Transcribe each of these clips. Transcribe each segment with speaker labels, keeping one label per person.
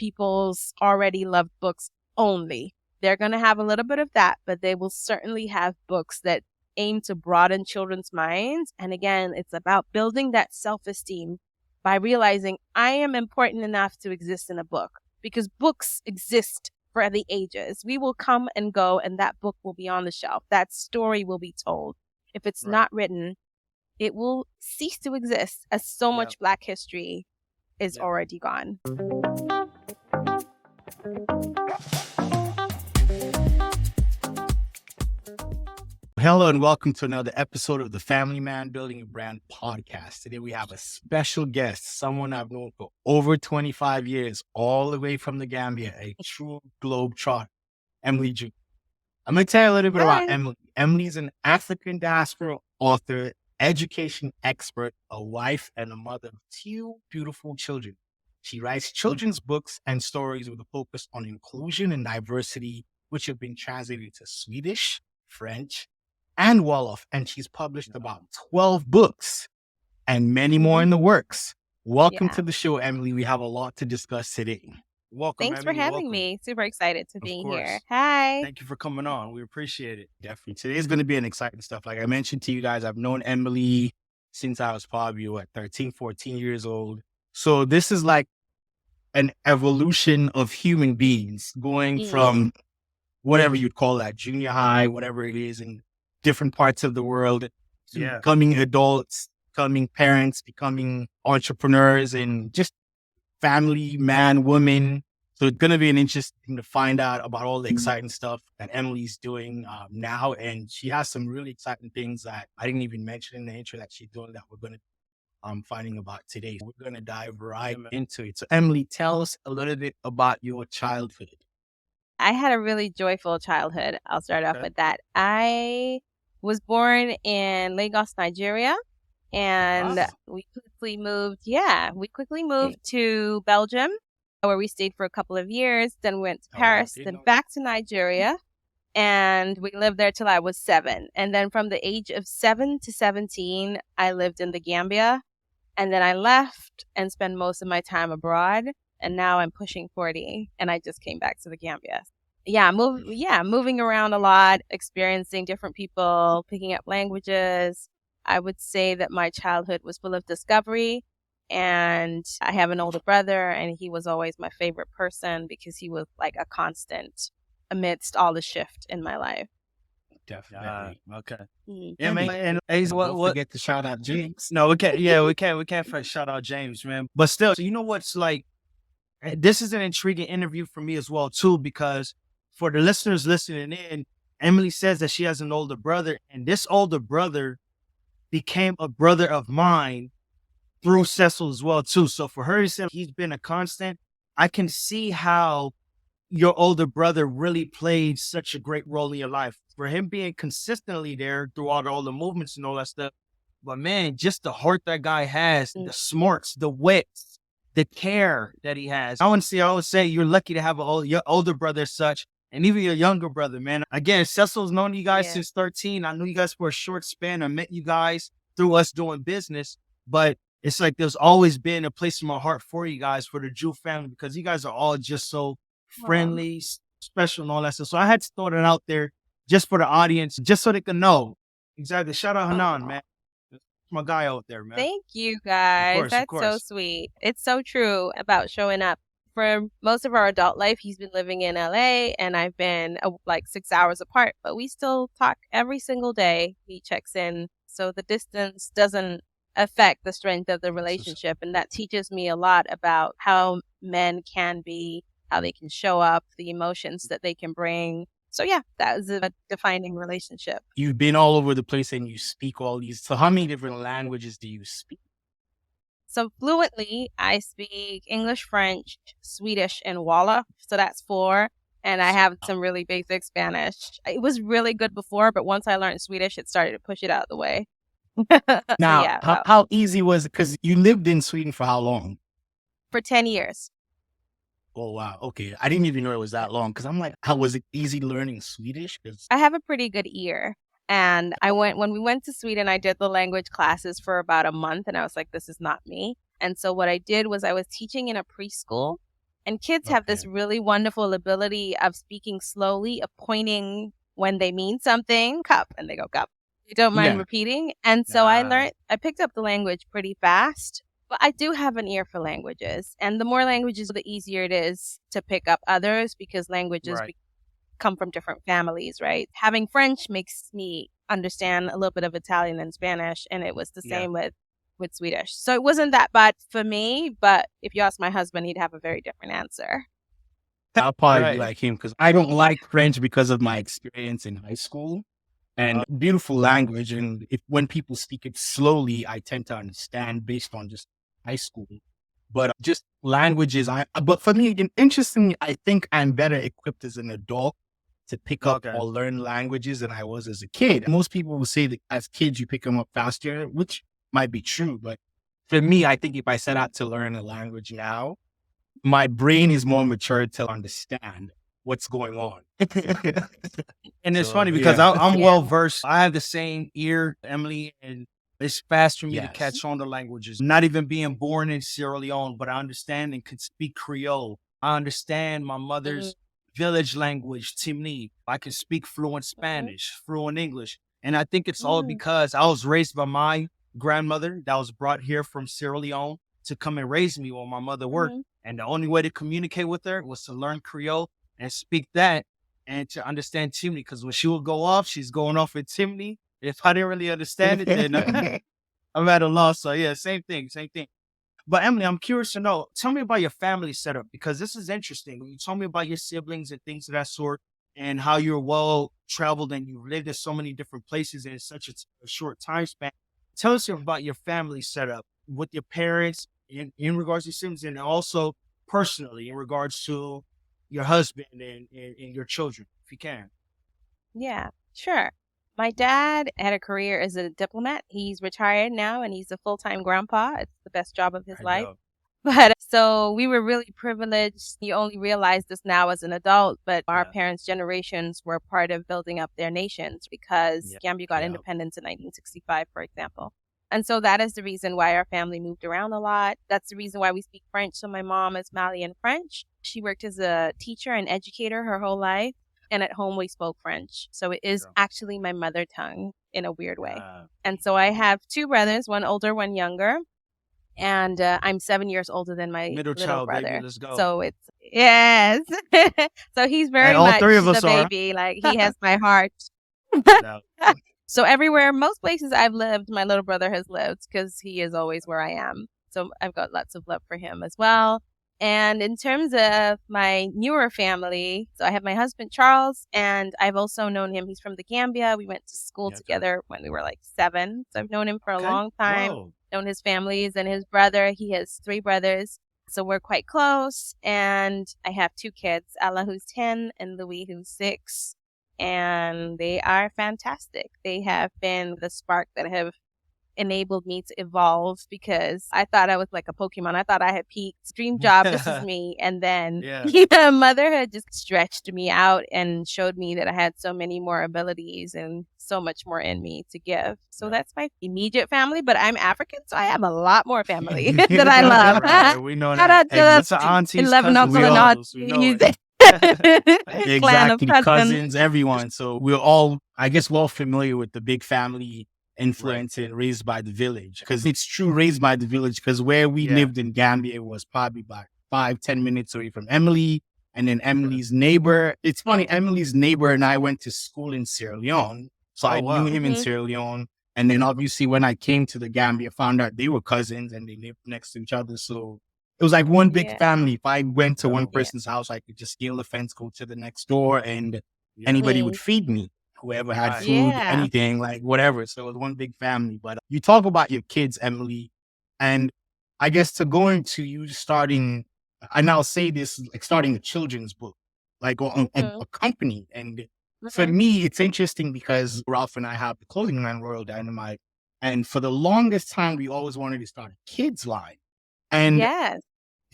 Speaker 1: people's already loved books only. They're going to have a little bit of that, but they will certainly have books that aim to broaden children's minds. And again, it's about building that self-esteem by realizing I am important enough to exist in a book, because books exist for the ages. We will come and go, and that book will be on the shelf. That story will be told. If it's not written, it will cease to exist, as so much Black history is already gone.
Speaker 2: Hello and welcome to another episode of the Family Man Building a Brand podcast. Today we have a special guest, someone I've known for over 25 years, all the way from the Gambia, a true globetrotter, Emily Joof. I'm going to tell you a little bit about Emily. Emily is an African diaspora author, education expert, a wife, and a mother of two beautiful children. She writes children's books and stories with a focus on inclusion and diversity, which have been translated to Swedish, French, and Wolof, and she's published about 12 books and many more in the works. Welcome to the show, Emily. We have a lot to discuss today.
Speaker 3: Welcome.
Speaker 1: Thanks
Speaker 3: Emily.
Speaker 1: for having me. Super excited to be here. Hi.
Speaker 3: Thank you for coming on. We appreciate it.
Speaker 2: Definitely. Today's going to be an exciting stuff. Like I mentioned to you guys, I've known Emily since I was probably 13, 14 years old. So this is like an evolution of human beings going from whatever you'd call that, junior high, whatever it is, in different parts of the world, becoming adults, becoming parents, becoming entrepreneurs, and just family, man, woman. So it's going to be an interesting to find out about all the exciting stuff that Emily's doing now. And she has some really exciting things that I didn't even mention in the intro that she's doing that we're going to finding about today. We're going to dive right into it. So Emily, tell us a little bit about your childhood.
Speaker 1: I had a really joyful childhood. I'll start off with that. I was born in Lagos, Nigeria, and we quickly moved to Belgium, where we stayed for a couple of years, then went to Paris, then back to Nigeria, and we lived there till I was 7. And then from the age of 7 to 17, I lived in the Gambia, and then I left and spent most of my time abroad, and now I'm pushing 40, and I just came back to the Gambia. Moving around a lot, experiencing different people, picking up languages. I would say that my childhood was full of discovery, and I have an older brother, and he was always my favorite person because he was like a constant amidst all the shift in my life.
Speaker 3: Definitely. Okay.
Speaker 2: Yeah, man. And don't forget to shout out James.
Speaker 3: No, we can't. Yeah, we can't shout out James, man. But still, you know what's like? This is an intriguing interview for me as well, too, because for the listeners listening in, Emily says that she has an older brother, and this older brother became a brother of mine through Cecil as well, too. So for her to say he's been a constant, I can see how your older brother really played such a great role in your life. For him being consistently there throughout all the movements and all that stuff. But man, just the heart that guy has, the smarts, the wits, the care that he has. I would say you're lucky to have your older brother as such, and even your younger brother, man. Again, Cecil's known you guys since 13. I knew you guys for a short span. I met you guys through us doing business, but it's like there's always been a place in my heart for you guys, for the Joof family, because you guys are all just so friendly, special, and all that stuff. So I had to throw that out there just for the audience, just so they can know. Exactly. Shout out Hanan, man. My guy out there, man.
Speaker 1: Thank you, guys. That's so sweet. It's so true about showing up. For most of our adult life, he's been living in LA, and I've been like 6 hours apart, but we still talk every single day. He checks in, so the distance doesn't affect the strength of the relationship, and that teaches me a lot about how men can be, how they can show up, the emotions that they can bring. So yeah, that was a defining relationship.
Speaker 2: You've been all over the place and you speak all these. So how many different languages do you speak?
Speaker 1: So fluently, I speak English, French, Swedish, and Wolof. So that's 4. And I have some really basic Spanish. It was really good before, but once I learned Swedish, it started to push it out of the way.
Speaker 2: Now, how easy was it? Because you lived in Sweden for how long?
Speaker 1: For 10 years.
Speaker 2: Oh, wow. Okay. I didn't even know it was that long. Because I'm like, how was it easy learning Swedish?
Speaker 1: I have a pretty good ear. And when we went to Sweden, I did the language classes for about a month, and I was like, this is not me. And so what I did was I was teaching in a preschool, And kids have this really wonderful ability of speaking slowly, of pointing when they mean something, cup, and they go cup. They don't mind repeating. And so I picked up the language pretty fast. But I do have an ear for languages. And the more languages, the easier it is to pick up others, because languages come from different families, right? Having French makes me understand a little bit of Italian and Spanish. And it was the same with Swedish. So it wasn't that bad for me. But if you ask my husband, he'd have a very different answer.
Speaker 2: I'll probably be like him, because I don't like French because of my experience in high school. And beautiful language. And when people speak it slowly, I tend to understand based on just high school. But just languages, but for me, interestingly, I think I'm better equipped as an adult to pick up or learn languages than I was as a kid. Most people will say that as kids, you pick them up faster, which might be true. But for me, I think if I set out to learn a language now, my brain is more mature to understand what's going on.
Speaker 3: And it's funny because I'm well versed. I have the same ear, Emily, and it's fast for me to catch on to languages. Not even being born in Sierra Leone, but I understand and can speak Creole. I understand my mother's village language, Timni. I can speak fluent Spanish, fluent English. And I think it's all because I was raised by my grandmother that was brought here from Sierra Leone to come and raise me while my mother worked. And the only way to communicate with her was to learn Creole and speak that and to understand Timni. Because when she would go off, she's going off in Timni. If I didn't really understand it, then I'm at a loss. So yeah, same thing. But Emily, I'm curious to know, tell me about your family setup, because this is interesting. You told me about your siblings and things of that sort, and how you're well traveled and you've lived in so many different places in such a short time span. Tell us about your family setup with your parents in regards to siblings, and also personally in regards to your husband and your children, if you can.
Speaker 1: Yeah, sure. My dad had a career as a diplomat. He's retired now and he's a full-time grandpa. It's the best job of his life. But so we were really privileged. You only realize this now as an adult, but our parents' generations were part of building up their nations, because Gambia got independence in 1965, for example. And so that is the reason why our family moved around a lot. That's the reason why we speak French. So my mom is Malian French. She worked as a teacher and educator her whole life. And at home, we spoke French. So it is actually my mother tongue in a weird way. And so I have two brothers, one older, one younger. And I'm 7 years older than my
Speaker 3: middle
Speaker 1: little
Speaker 3: child,
Speaker 1: brother.
Speaker 3: baby, let's go.
Speaker 1: So it's, yes. So he's very
Speaker 3: all
Speaker 1: much
Speaker 3: three of
Speaker 1: the
Speaker 3: us
Speaker 1: baby. Like, he has my heart. So everywhere, most places I've lived, my little brother has lived, because he is always where I am. So I've got lots of love for him as well. And in terms of my newer family, so I have my husband, Charles, and I've also known him. He's from the Gambia. We went to school together when we were like 7. So I've known him for a long time, known his families and his brother. He has 3 brothers. So we're quite close. And I have 2 kids, Ella, who's 10, and Louis, who's 6. And they are fantastic. They have been the spark that have enabled me to evolve, because I thought I was like a Pokemon. I thought I had peaked. Dream job, this is me. And then motherhood just stretched me out and showed me that I had so many more abilities and so much more in me to give. So that's my immediate family, but I'm African, so I have a lot lot more family that I love.
Speaker 3: Right, we know that. It's aunties,
Speaker 1: 11
Speaker 3: cousins,
Speaker 1: uncle and aunties.
Speaker 2: Exactly, cousins, everyone. So we're all, I guess, well familiar with the big family influence and raised by the village, because it's true, raised by the village, because where we lived in Gambia was probably about 5-10 minutes away from Emily, and then Emily's neighbor. It's funny, Emily's neighbor and I went to school in Sierra Leone, so I knew him in Sierra Leone. And then obviously when I came to the Gambia, found out they were cousins and they lived next to each other. So it was like one big family. If I went to one person's house, I could just scale the fence, go to the next door, and anybody would feed me. Whoever had food, anything, like whatever. So it was one big family. But you talk about your kids, Emily, and I guess to go into you starting, and I'll say this, like starting a children's book, like a company. And for me, it's interesting because Ralph and I have the clothing line Royal Dynamite. And for the longest time, we always wanted to start a kids line. And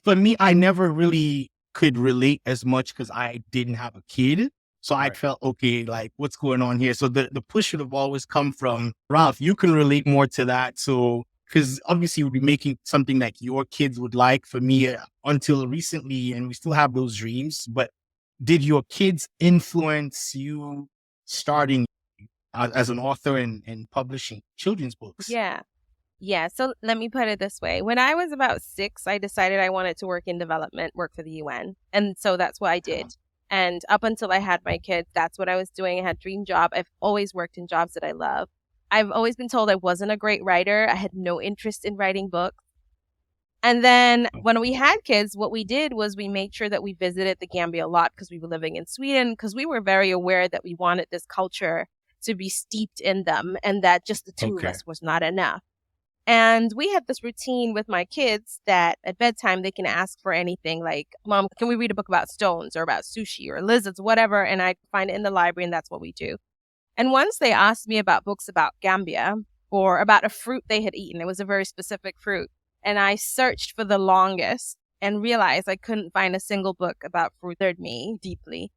Speaker 2: for me, I never really could relate as much because I didn't have a kid. So I felt, okay, like what's going on here? So the push should have always come from Ralph. You can relate more to that. So because obviously you'll be making something that your kids would like. For me, until recently, and we still have those dreams, but did your kids influence you starting as an author and publishing children's books?
Speaker 1: Yeah. Yeah. So let me put it this way. When I was about 6, I decided I wanted to work in development, work for the UN. And so that's what I did. And up until I had my kids, that's what I was doing. I had a dream job. I've always worked in jobs that I love. I've always been told I wasn't a great writer. I had no interest in writing books. And then when we had kids, what we did was we made sure that we visited the Gambia a lot because we were living in Sweden, because we were very aware that we wanted this culture to be steeped in them and that just the two of us was not enough. And we had this routine with my kids that at bedtime, they can ask for anything like, Mom, can we read a book about stones or about sushi or lizards, whatever? And I find it in the library, and that's what we do. And once they asked me about books about Gambia or about a fruit they had eaten. It was a very specific fruit. And I searched for the longest and realized I couldn't find a single book about fruit that bothered me deeply.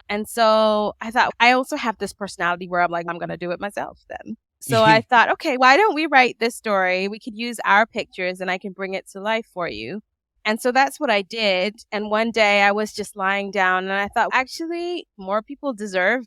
Speaker 1: And so I thought, I also have this personality where I'm like, I'm going to do it myself then. So I thought, okay, why don't we write this story? We could use our pictures and I can bring it to life for you. And so that's what I did. And one day I was just lying down and I thought, actually, more people deserve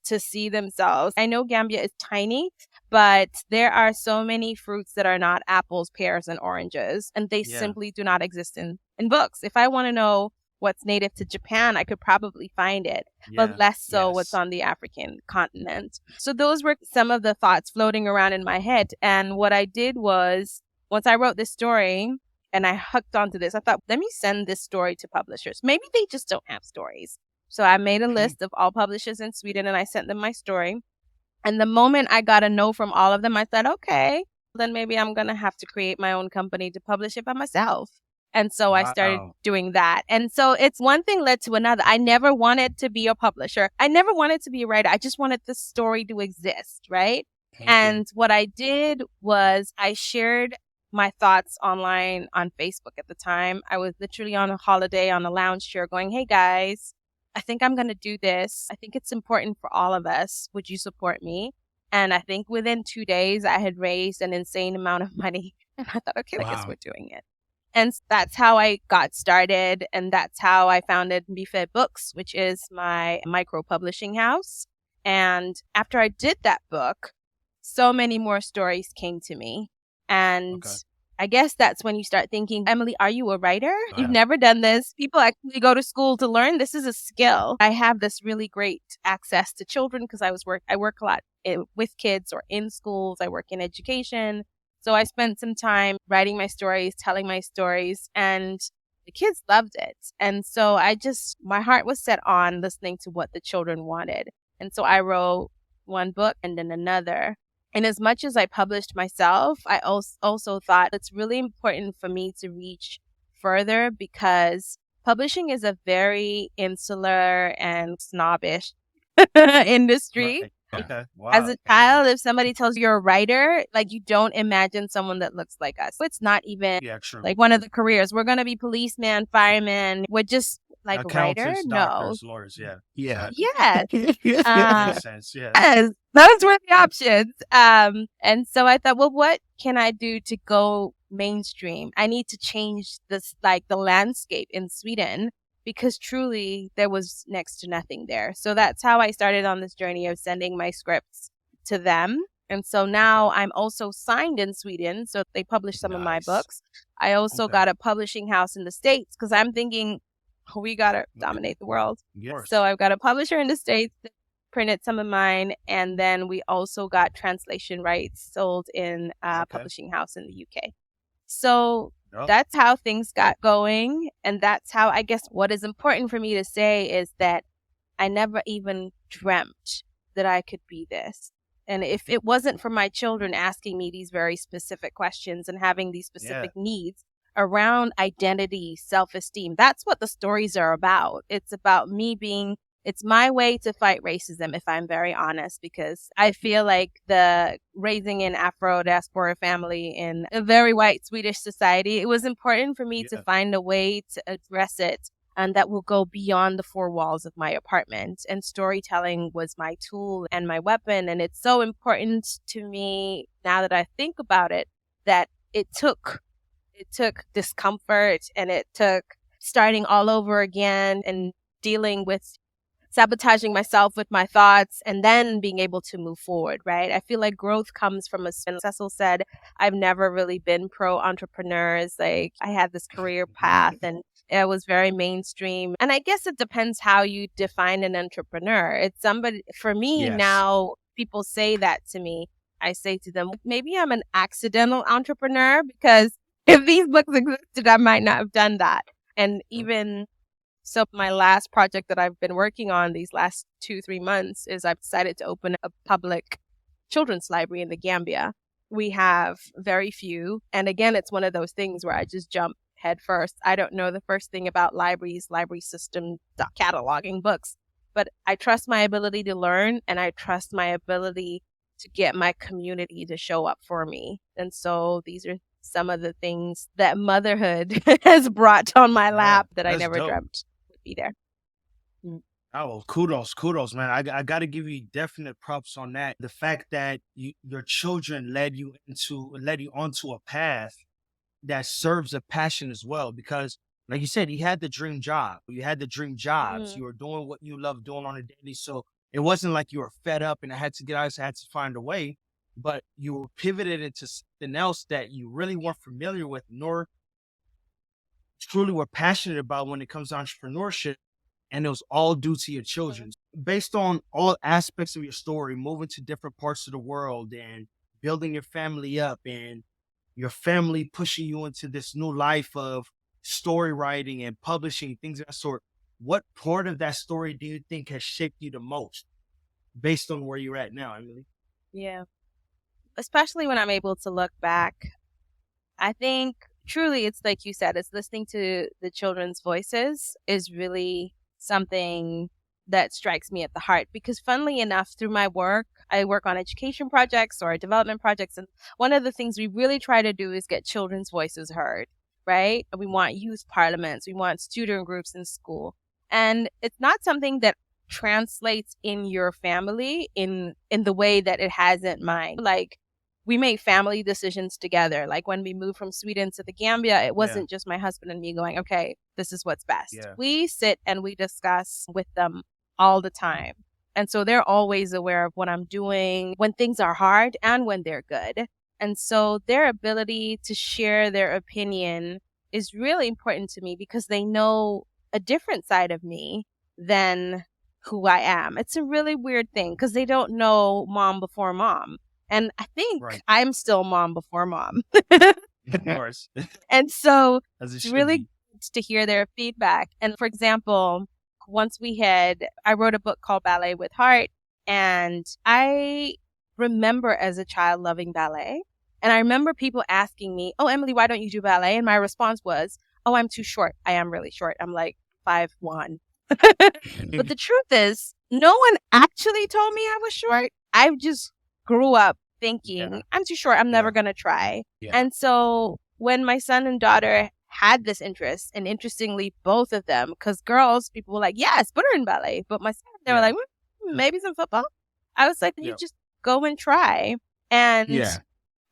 Speaker 1: to see themselves. I know Gambia is tiny, but there are so many fruits that are not apples, pears, and oranges, and they simply do not exist in books. If I want to know what's native to Japan, I could probably find it, but less so what's on the African continent. So those were some of the thoughts floating around in my head. And what I did was, once I wrote this story and I hooked onto this, I thought, let me send this story to publishers. Maybe they just don't have stories. So I made a list of all publishers in Sweden and I sent them my story. And the moment I got a no from all of them, I said, okay, then maybe I'm going to have to create my own company to publish it by myself. And so I started doing that. And so it's one thing led to another. I never wanted to be a publisher. I never wanted to be a writer. I just wanted the story to exist, right? And what I did was I shared my thoughts online on Facebook at the time. I was literally on a holiday on a lounge chair going, hey guys, I think I'm going to do this. I think it's important for all of us. Would you support me? And I think within 2 days, I had raised an insane amount of money. And I thought, okay, I guess we're doing it. And that's how I got started. And that's how I founded Mifed Books, which is my micropublishing house. And after I did that book, so many more stories came to me. And I guess that's when you start thinking, Emily, are you a writer? You've never done this. People actually go to school to learn. This is a skill. I have this really great access to children because I work a lot with kids or in schools. I work in education. So I spent some time writing my stories, telling my stories, and the kids loved it. And so my heart was set on listening to what the children wanted. And so I wrote one book and then another. And as much as I published myself, I also thought it's really important for me to reach further because publishing is a very insular and snobbish industry.
Speaker 3: Right. Okay. Wow.
Speaker 1: As a child, if somebody tells you you're a writer, like you don't imagine someone that looks like us. It's not even like one of the careers. We're going to be policeman, fireman. We're just like writer. No.
Speaker 3: Doctors, lawyers.
Speaker 1: Yes.
Speaker 3: Makes sense. Yeah.
Speaker 1: Yes. Those were the options. And so I thought, well, what can I do to go mainstream? I need to change this, like the landscape in Sweden. Because truly, there was next to nothing there. So that's how I started on this journey of sending my scripts to them. And so now I'm also signed in Sweden. So they publish some of my books. I also got a publishing house in the States because I'm thinking, we got to dominate the world.
Speaker 3: Yes.
Speaker 1: So I've got a publisher in the States that printed some of mine. And then we also got translation rights sold in a publishing house in the UK. So that's how things got going. And that's how, I guess, what is important for me to say is that I never even dreamt that I could be this. And if it wasn't for my children asking me these very specific questions and having these specific needs around identity, self-esteem, that's what the stories are about. It's about me it's my way to fight racism, if I'm very honest, because I feel like the raising an Afro diaspora family in a very white Swedish society, it was important for me to find a way to address it and that will go beyond the 4 walls of my apartment. And storytelling was my tool and my weapon. And it's so important to me now that I think about it, that it took discomfort, and it took starting all over again and dealing with sabotaging myself with my thoughts and then being able to move forward, right? I feel like growth comes from and Cecil said, I've never really been pro entrepreneurs. Like, I had this career path and it was very mainstream. And I guess it depends how you define an entrepreneur. It's somebody, for me now, people say that to me. I say to them, maybe I'm an accidental entrepreneur, because if these books existed, I might not have done that. And even so, my last project that I've been working on these last 2-3 months is I've decided to open a public children's library in the Gambia. We have very few. And again, it's one of those things where I just jump head first. I don't know the first thing about libraries, library system, cataloging books, but I trust my ability to learn, and I trust my ability to get my community to show up for me. And so these are some of the things that motherhood has brought on my lap that I never dreamt would be there.
Speaker 3: Oh, kudos, man. I got to give you definite props on that. The fact that your children led you onto a path that serves a passion as well, because like you said, you had the dream job. You had the dream jobs. You were doing what you love doing on a daily. So it wasn't like you were fed up and I had to get out, I had to find a way, but you were pivoted into something else that you really weren't familiar with, nor truly were passionate about when it comes to entrepreneurship. And it was all due to your children. Based on all aspects of your story, moving to different parts of the world and building your family up, and your family pushing you into this new life of story writing and publishing, things of that sort, what part of that story do you think has shaped you the most based on where you're at now, Emily?
Speaker 1: Yeah. Especially when I'm able to look back, I think truly it's like you said, it's listening to the children's voices is really something that strikes me at the heart, because funnily enough, through my work, I work on education projects or development projects. And one of the things we really try to do is get children's voices heard, right? We want youth parliaments. We want student groups in school. And it's not something that translates in your family in the way that it has in mine. Like, we made family decisions together. Like when we moved from Sweden to the Gambia, it wasn't just my husband and me going, okay, this is what's best. We sit and we discuss with them all the time. And so they're always aware of what I'm doing when things are hard and when they're good. And so their ability to share their opinion is really important to me, because they know a different side of me than who I am. It's a really weird thing, because they don't know mom before mom. And I think I'm still mom before mom.
Speaker 3: Of course.
Speaker 1: And so it's really good to hear their feedback. And for example, once I wrote a book called Ballet with Heart. And I remember as a child loving ballet. And I remember people asking me, oh, Emily, why don't you do ballet? And my response was, oh, I'm too short. I am really short. I'm like 5'1". But the truth is, no one actually told me I was short. I just grew up thinking, I'm too short, I'm never going to try. And so when my son and daughter had this interest, and interestingly, both of them, because girls, people were like, yes, put her in ballet. But my son, they were like, maybe some football. I was like, you just go and try. And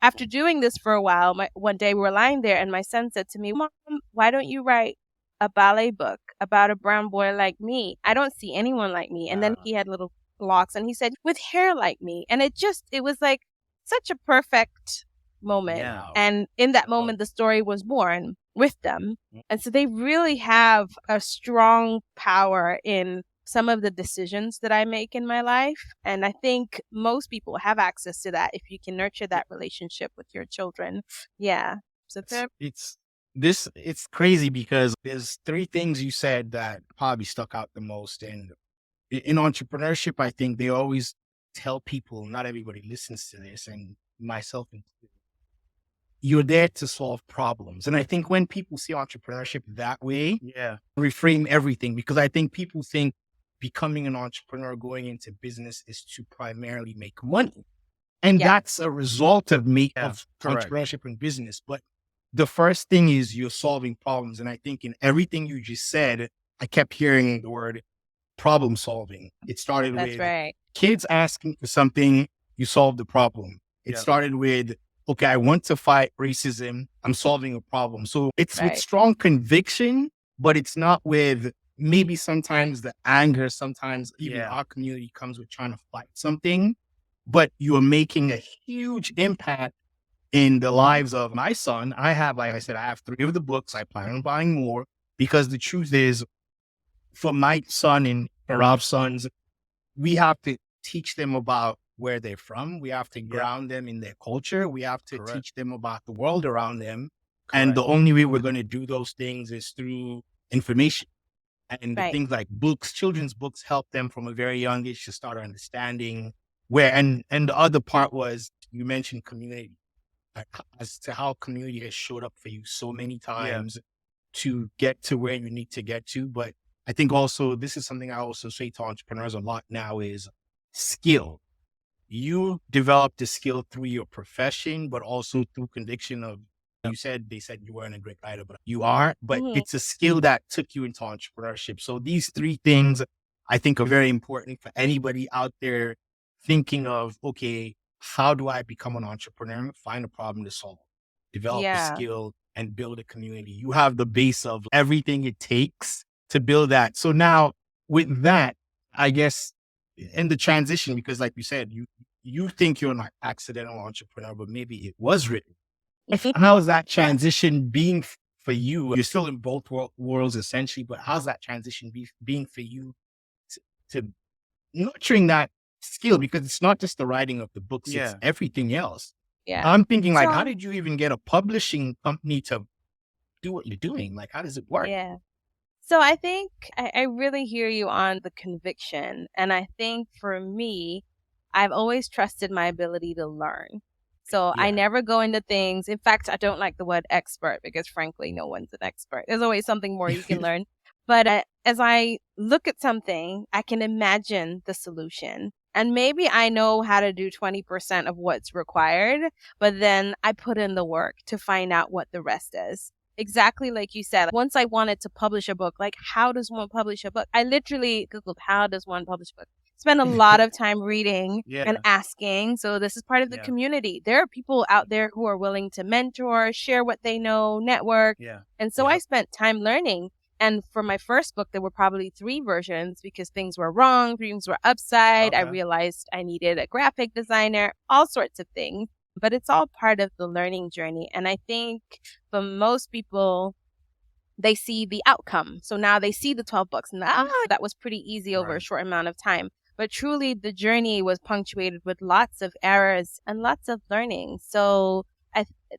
Speaker 1: after doing this for a while, one day we were lying there and my son said to me, Mom, why don't you write a ballet book about a brown boy like me? I don't see anyone like me. And then he had little locks and he said, with hair like me. And it was like such a perfect moment. And in that moment, the story was born with them. And so they really have a strong power in some of the decisions that I make in my life. And I think most people have access to that if you can nurture that relationship with your children. Yeah. So
Speaker 2: it's crazy, because there's 3 things you said that probably stuck out the most. And in entrepreneurship, I think they always tell people, not everybody listens to this, and myself included, you're there to solve problems. And I think when people see entrepreneurship that way, reframe everything, because I think people think becoming an entrepreneur, going into business, is to primarily make money. And that's a result of entrepreneurship and business. But the first thing is you're solving problems. And I think in everything you just said, I kept hearing the word problem solving. It started with kids asking for something, you solve the problem. It started with, okay, I want to fight racism. I'm solving a problem. So it's with
Speaker 1: Right.
Speaker 2: strong conviction, but it's not with maybe sometimes the anger, sometimes even our community comes with trying to fight something, but you are making a huge impact in the lives of my son. I have, like I said, I have 3 of the books. I plan on buying more because the truth is, for my son and for Rob's sons, we have to teach them about where they're from. We have to ground them in their culture. We have to teach them about the world around them. And the only way we're going to do those things is through information. And the things like books, children's books help them from a very young age to start understanding where, and the other part was, you mentioned community, as to how community has showed up for you so many times to get to where you need to get to. But I think also, this is something I also say to entrepreneurs a lot now, is skill. You develop the skill through your profession, but also through conviction of, they said you weren't a great writer, but you are, but it's a skill that took you into entrepreneurship. So these 3 things I think are very important for anybody out there thinking of, okay, how do I become an entrepreneur? Find a problem to solve, develop a skill, and build a community. You have the base of everything it takes to build that. So now with that, I guess in the transition, because like you said, you think you're an accidental entrepreneur, but maybe it was written. How's that transition being for you? You're still in both worlds essentially, but how's that transition being for you to nurturing that skill? Because it's not just the writing of the books, it's everything else.
Speaker 1: Yeah.
Speaker 2: I'm thinking, like, how did you even get a publishing company to do what you're doing? Like, how does it work?
Speaker 1: Yeah. So I think I really hear you on the conviction. And I think for me, I've always trusted my ability to learn. So I never go into things. In fact, I don't like the word expert because frankly, no one's an expert. There's always something more you can learn. But as I look at something, I can imagine the solution. And maybe I know how to do 20% of what's required, but then I put in the work to find out what the rest is. Exactly like you said, once I wanted to publish a book, like how does one publish a book? I literally Googled, how does one publish a book? Spend a lot of time reading and asking. So this is part of the community. There are people out there who are willing to mentor, share what they know, network. And so I spent time learning. And for my first book, there were probably 3 versions because things were wrong, things were upside. I realized I needed a graphic designer, all sorts of things. But it's all part of the learning journey. And I think for most people, they see the outcome. So now they see the 12 books and that was pretty easy over a short amount of time. But truly, the journey was punctuated with lots of errors and lots of learning. So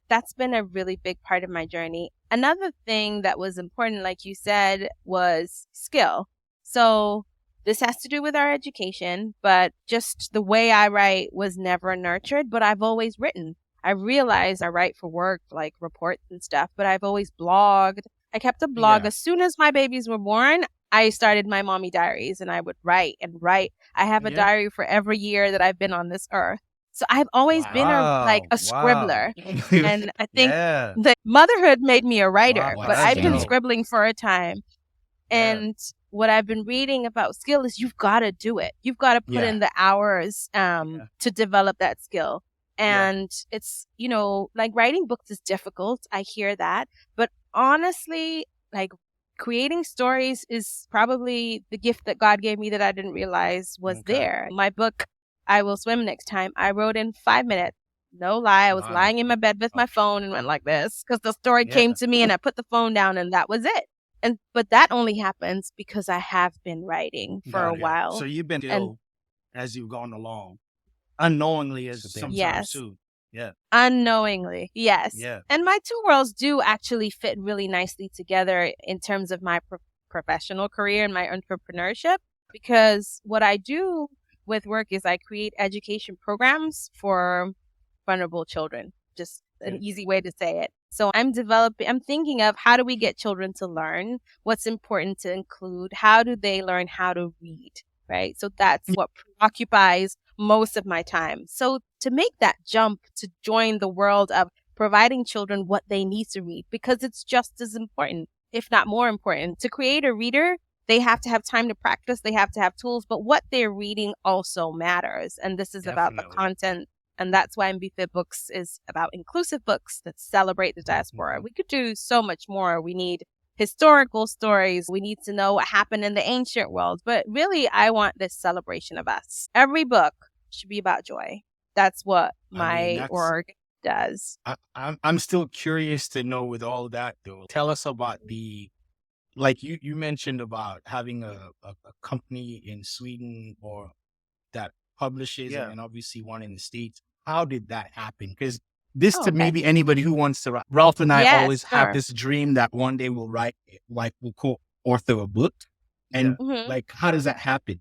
Speaker 1: that's been a really big part of my journey. Another thing that was important, like you said, was skill. So this has to do with our education, but just the way I write was never nurtured, but I've always written. I realized I write for work, like reports and stuff, but I've always blogged. I kept a blog. As soon as my babies were born, I started my mommy diaries and I would write and write. I have a diary for every year that I've been on this earth. So I've always been a scribbler. And I think the motherhood made me a writer, but I've been scribbling for a time. And what I've been reading about skill is you've got to do it. You've got to put in the hours to develop that skill. And it's, like writing books is difficult. I hear that. But honestly, like creating stories is probably the gift that God gave me that I didn't realize was there. My book, I Will Swim Next Time, I wrote in 5 minutes. No lie. I was lying in my bed with my phone and went like this because the story came to me and I put the phone down and that was it. But that only happens because I have been writing for a while.
Speaker 3: So you've been as you've gone along, unknowingly as sometimes too. Yeah.
Speaker 1: Unknowingly. Yes.
Speaker 3: Yeah.
Speaker 1: And my 2 worlds do actually fit really nicely together in terms of my professional career and my entrepreneurship, because what I do with work is I create education programs for vulnerable children. Just an easy way to say it. So I'm thinking of how do we get children to learn? What's important to include? How do they learn how to read? Right. So that's what preoccupies most of my time. So to make that jump to join the world of providing children what they need to read, because it's just as important, if not more important. To create a reader, they have to have time to practice. They have to have tools, but what they're reading also matters. And this is about the content And that's why MBFit Books is about inclusive books that celebrate the diaspora. We could do so much more. We need historical stories. We need to know what happened in the ancient world. But really, I want this celebration of us. Every book should be about joy. That's what my org does.
Speaker 2: I'm still curious to know with all that, though. Tell us about like you mentioned about having a company in Sweden or that publishes and obviously one in the States. How did that happen? Because this to maybe anybody who wants to write. Ralph and I always have this dream that one day we'll write, like we'll co-author a book. And like, how does that happen?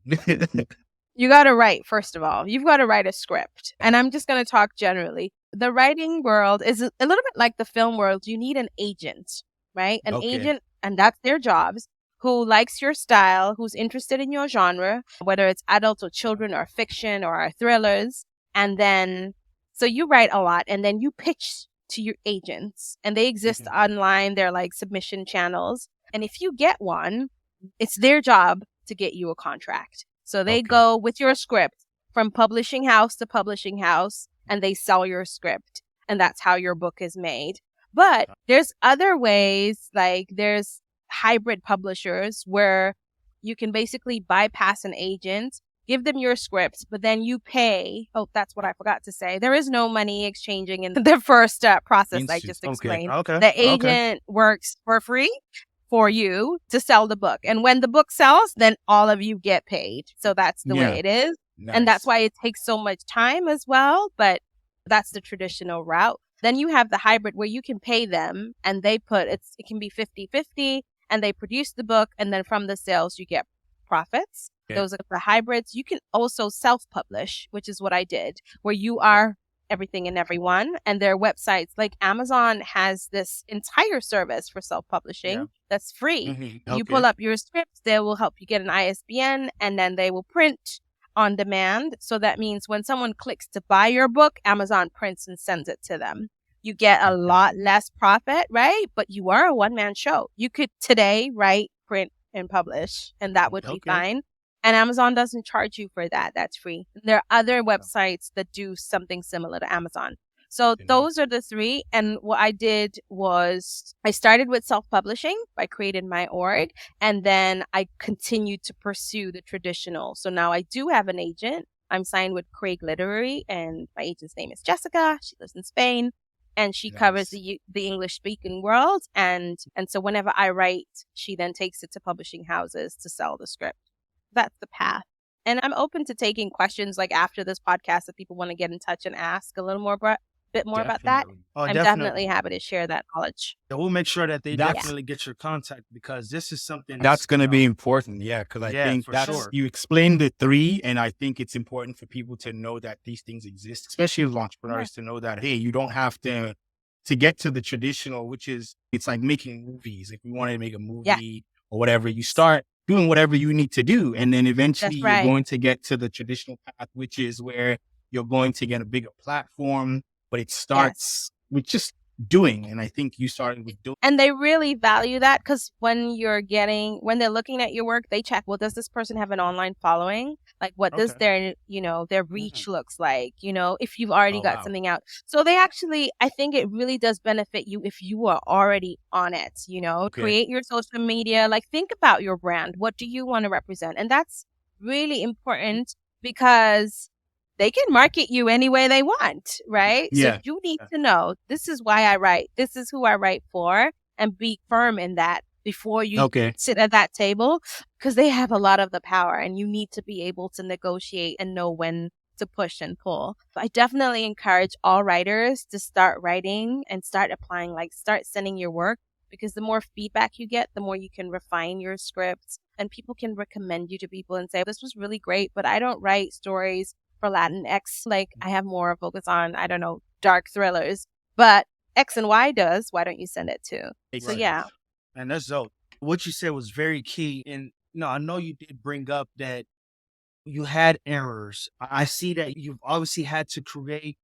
Speaker 1: You got to write, first of all. You've got to write a script. And I'm just going to talk generally. The writing world is a little bit like the film world. You need an agent, right? An agent, and that's their jobs, who likes your style, who's interested in your genre, whether it's adult or children or fiction or thrillers. And then, so you write a lot and then you pitch to your agents, and they exist online. They're like submission channels. And if you get one, it's their job to get you a contract. So they go with your script from publishing house to publishing house, and they sell your script. And that's how your book is made. But there's other ways, like there's hybrid publishers where you can basically bypass an agent, give them your script, but then you pay. Oh, that's what I forgot to say. There is no money exchanging in the first process I just explained. The agent works for free for you to sell the book. And when the book sells, then all of you get paid. So that's the way it is. Nice. And that's why it takes so much time as well. But that's the traditional route. Then you have the hybrid where you can pay them and they it can be 50-50 and they produce the book. And then from the sales, you get profits. Those are the hybrids. You can also self-publish, which is what I did, where you are everything and everyone. And their websites, like Amazon has this entire service for self-publishing that's free. You pull up your scripts, they will help you get an ISBN, and then they will print on demand. So that means when someone clicks to buy your book, Amazon prints and sends it to them. You get a lot less profit, right? But you are a one-man show. You could today write, print, and publish, and that would be fine. And Amazon doesn't charge you for that. That's free. There are other websites that do something similar to Amazon. So those are the three. And what I did was I started with self-publishing. I created my org, and then I continued to pursue the traditional. So now I do have an agent. I'm signed with Craig Literary, and my agent's name is Jessica. She lives in Spain, and she covers the English-speaking world. And so whenever I write, she then takes it to publishing houses to sell the script. That's the path. And I'm open to taking questions like after this podcast if people want to get in touch and ask a little more bit more about that. I'm definitely happy to share that knowledge.
Speaker 3: Yeah, we'll make sure that they definitely get your contact, because this is something
Speaker 2: that's going to be important. Yeah, because I think that's you explained the three, and I think it's important for people to know that these things exist, especially as entrepreneurs, to know that, hey, you don't have to get to the traditional, which is, it's like making movies. If you wanted to make a movie or whatever, you start doing whatever you need to do. And then eventually you're going to get to the traditional path, which is where you're going to get a bigger platform, but it starts with just doing. And I think you started with doing.
Speaker 1: And they really value that, because when they're looking at your work, they check, well, does this person have an online following? Like, what does their reach looks like, if you've already got something out. So they actually, I think it really does benefit you if you are already on it, create your social media, like think about your brand. What do you want to represent? And that's really important, because they can market you any way they want, right? Yeah. So you need to know, this is why I write. This is who I write for, and be firm in that before you sit at that table, because they have a lot of the power, and you need to be able to negotiate and know when to push and pull. But I definitely encourage all writers to start writing and start applying, like start sending your work, because the more feedback you get, the more you can refine your scripts, and people can recommend you to people and say, this was really great, but I don't write stories for Latinx. Like, I have more focus on, I don't know, dark thrillers, but X and Y does. Why don't you send it too? So yeah.
Speaker 3: And that's dope. What you said was very key. And I know you did bring up that you had errors. I see that you've obviously had to create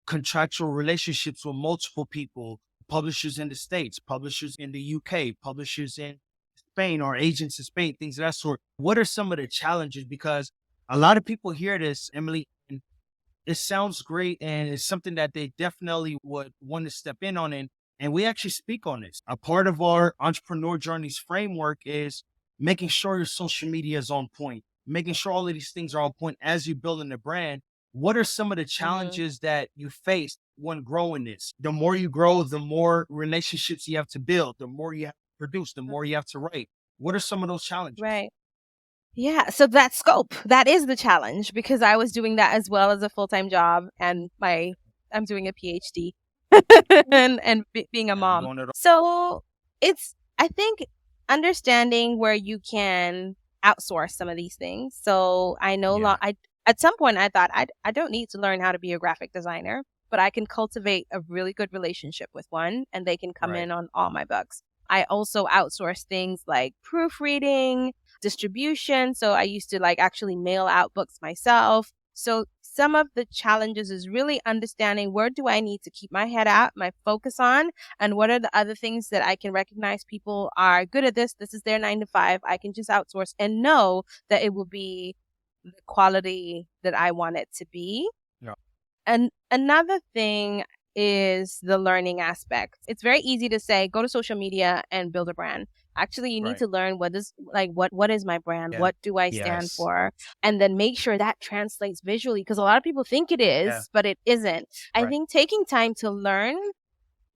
Speaker 3: contractual relationships with multiple people, publishers in the States, publishers in the UK, publishers in Spain, or agents in Spain, things of that sort. What are some of the challenges? Because a lot of people hear this, Emily, and it sounds great, and it's something that they definitely would want to step in on. And we actually speak on this. A part of our entrepreneur journeys framework is making sure your social media is on point, making sure all of these things are on point as you building the brand. What are some of the challenges that you face when growing this? The more you grow, the more relationships you have to build, the more you have to produce, the more you have to write. What are some of those challenges?
Speaker 1: Right. Yeah, so that scope, that is the challenge because I was doing that as well as a full-time job and I'm doing a PhD and being a mom. So it's, I think, understanding where you can outsource some of these things. So I at some point I thought I don't need to learn how to be a graphic designer, but I can cultivate a really good relationship with one and they can come in on all my books. I also outsource things like proofreading, distribution. So I used to like actually mail out books myself. So some of the challenges is really understanding where do I need to keep my head at, my focus on, and what are the other things that I can recognize people are good at this. This is their 9 to 5. I can just outsource and know that it will be the quality that I want it to be.
Speaker 3: Yeah.
Speaker 1: And another thing is the learning aspect. It's very easy to say, go to social media and build a brand. Actually, you need to learn what is my brand?
Speaker 3: Yeah.
Speaker 1: What do I stand for? And then make sure that translates visually because a lot of people think it is, but it isn't. I think taking time to learn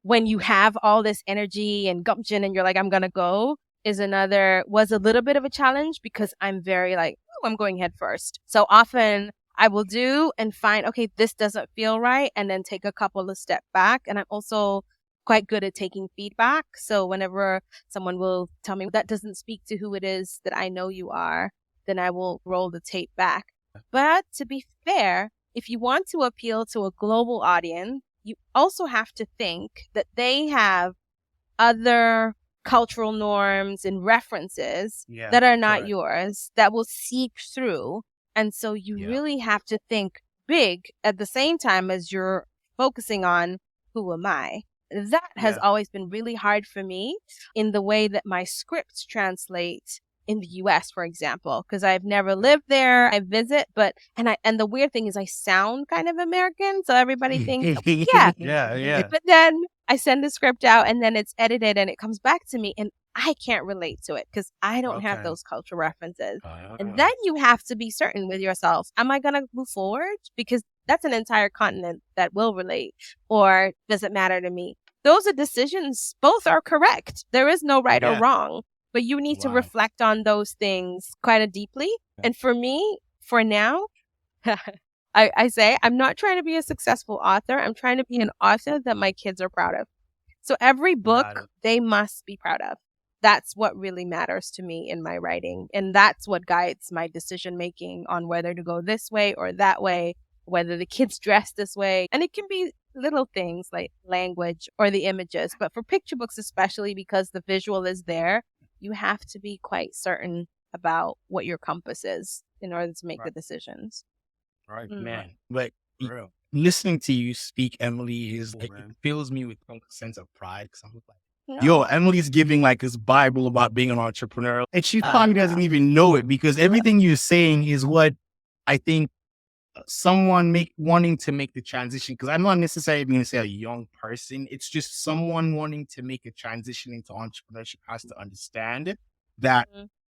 Speaker 1: when you have all this energy and gumption and you're like, I'm going to go was a little bit of a challenge because I'm very like, oh, I'm going head first. So often I will do and find, okay, this doesn't feel right. And then take a couple of steps back. And I'm also quite good at taking feedback. So whenever someone will tell me that doesn't speak to who it is that I know you are, then I will roll the tape back. But to be fair, if you want to appeal to a global audience, you also have to think that they have other cultural norms and references that are not yours that will seep through. And so you really have to think big at the same time as you're focusing on who am I? That has always been really hard for me in the way that my scripts translate in the US, for example, because I've never lived there. I visit, and the weird thing is I sound kind of American. So everybody thinks,
Speaker 3: yeah.
Speaker 1: But then I send the script out and then it's edited and it comes back to me and I can't relate to it because I don't have those cultural references. And then you have to be certain with yourself. Am I going to move forward? Because that's an entire continent that will relate. Or does it matter to me? Those are decisions. Both are correct. There is no right or wrong. But you need to reflect on those things quite deeply. And for me, for now, I say I'm not trying to be a successful author. I'm trying to be an author that my kids are proud of. So every book they must be proud of. That's what really matters to me in my writing. And that's what guides my decision making on whether to go this way or that way, whether the kids dress this way. And it can be little things like language or the images. But for picture books, especially because the visual is there, you have to be quite certain about what your compass is in order to make the decisions.
Speaker 2: Right, man. But listening to you speak, Emily, is like, it fills me with a sense of pride because I'm like, yo, Emily's giving like this Bible about being an entrepreneur. And she probably doesn't even know it because everything you're saying is what I think someone wanting to make the transition. Because I'm not necessarily going to say a young person. It's just someone wanting to make a transition into entrepreneurship has to understand that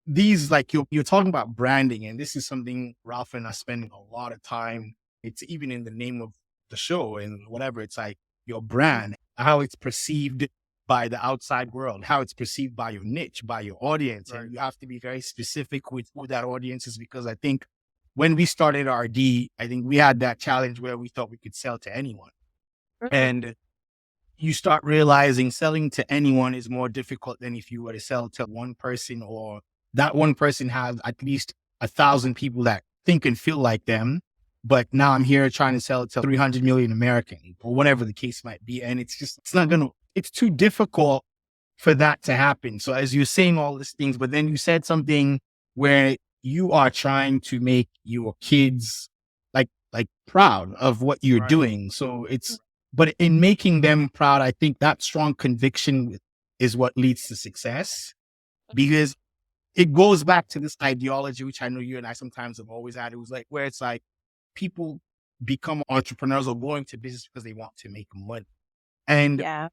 Speaker 2: these, like you're talking about branding, and this is something Ralph and I spend a lot of time. It's even in the name of the show and whatever. It's like your brand, how it's perceived by the outside world, how it's perceived by your niche, by your audience. And you have to be very specific with who that audience is, because I think when we started RD, I think we had that challenge where we thought we could sell to anyone. And you start realizing selling to anyone is more difficult than if you were to sell to one person, or that one person has at least 1,000 people that think and feel like them. But now I'm here trying to sell to 300 million Americans or whatever the case might be. And it's too difficult for that to happen. So as you're saying all these things, but then you said something where you are trying to make your kids like proud of what you're doing. So but in making them proud, I think that strong conviction is what leads to success, because it goes back to this ideology, which I know you and I sometimes have always had. It was like, where it's like people become entrepreneurs or go into business because they want to make money. And
Speaker 1: Yeah.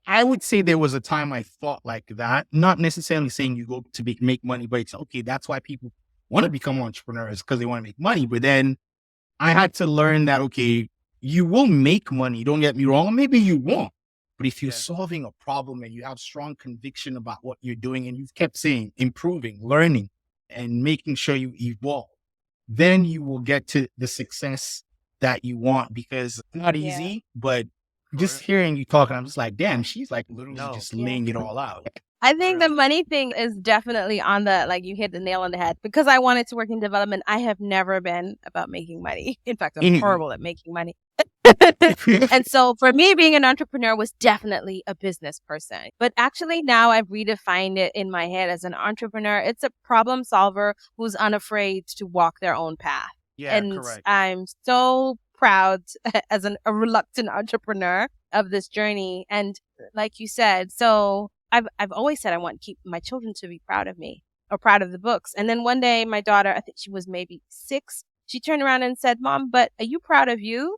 Speaker 2: I would say there was a time I thought like that, not necessarily saying you go to make money, but it's okay. That's why people want to become entrepreneurs, because they want to make money. But then I had to learn that, okay, you will make money. Don't get me wrong. Maybe you won't. But if you're solving a problem and you have strong conviction about what you're doing and you've kept saying, improving, learning, and making sure you evolve, then you will get to the success that you want, because it's not easy, but just hearing you talking, I'm just like, damn, she's like literally just laying it all out.
Speaker 1: I think the money thing is definitely on the, like, you hit the nail on the head. Because I wanted to work in development, I have never been about making money. In fact, I'm horrible at making money. And so for me, being an entrepreneur was definitely a business person. But actually now I've redefined it in my head as an entrepreneur. It's a problem solver who's unafraid to walk their own path. And I'm so proud as a reluctant entrepreneur of this journey. And like you said, so I've always said I want to keep my children to be proud of me or proud of the books. And then one day my daughter, I think she was maybe 6, she turned around and said, "Mom, but are you proud of you?"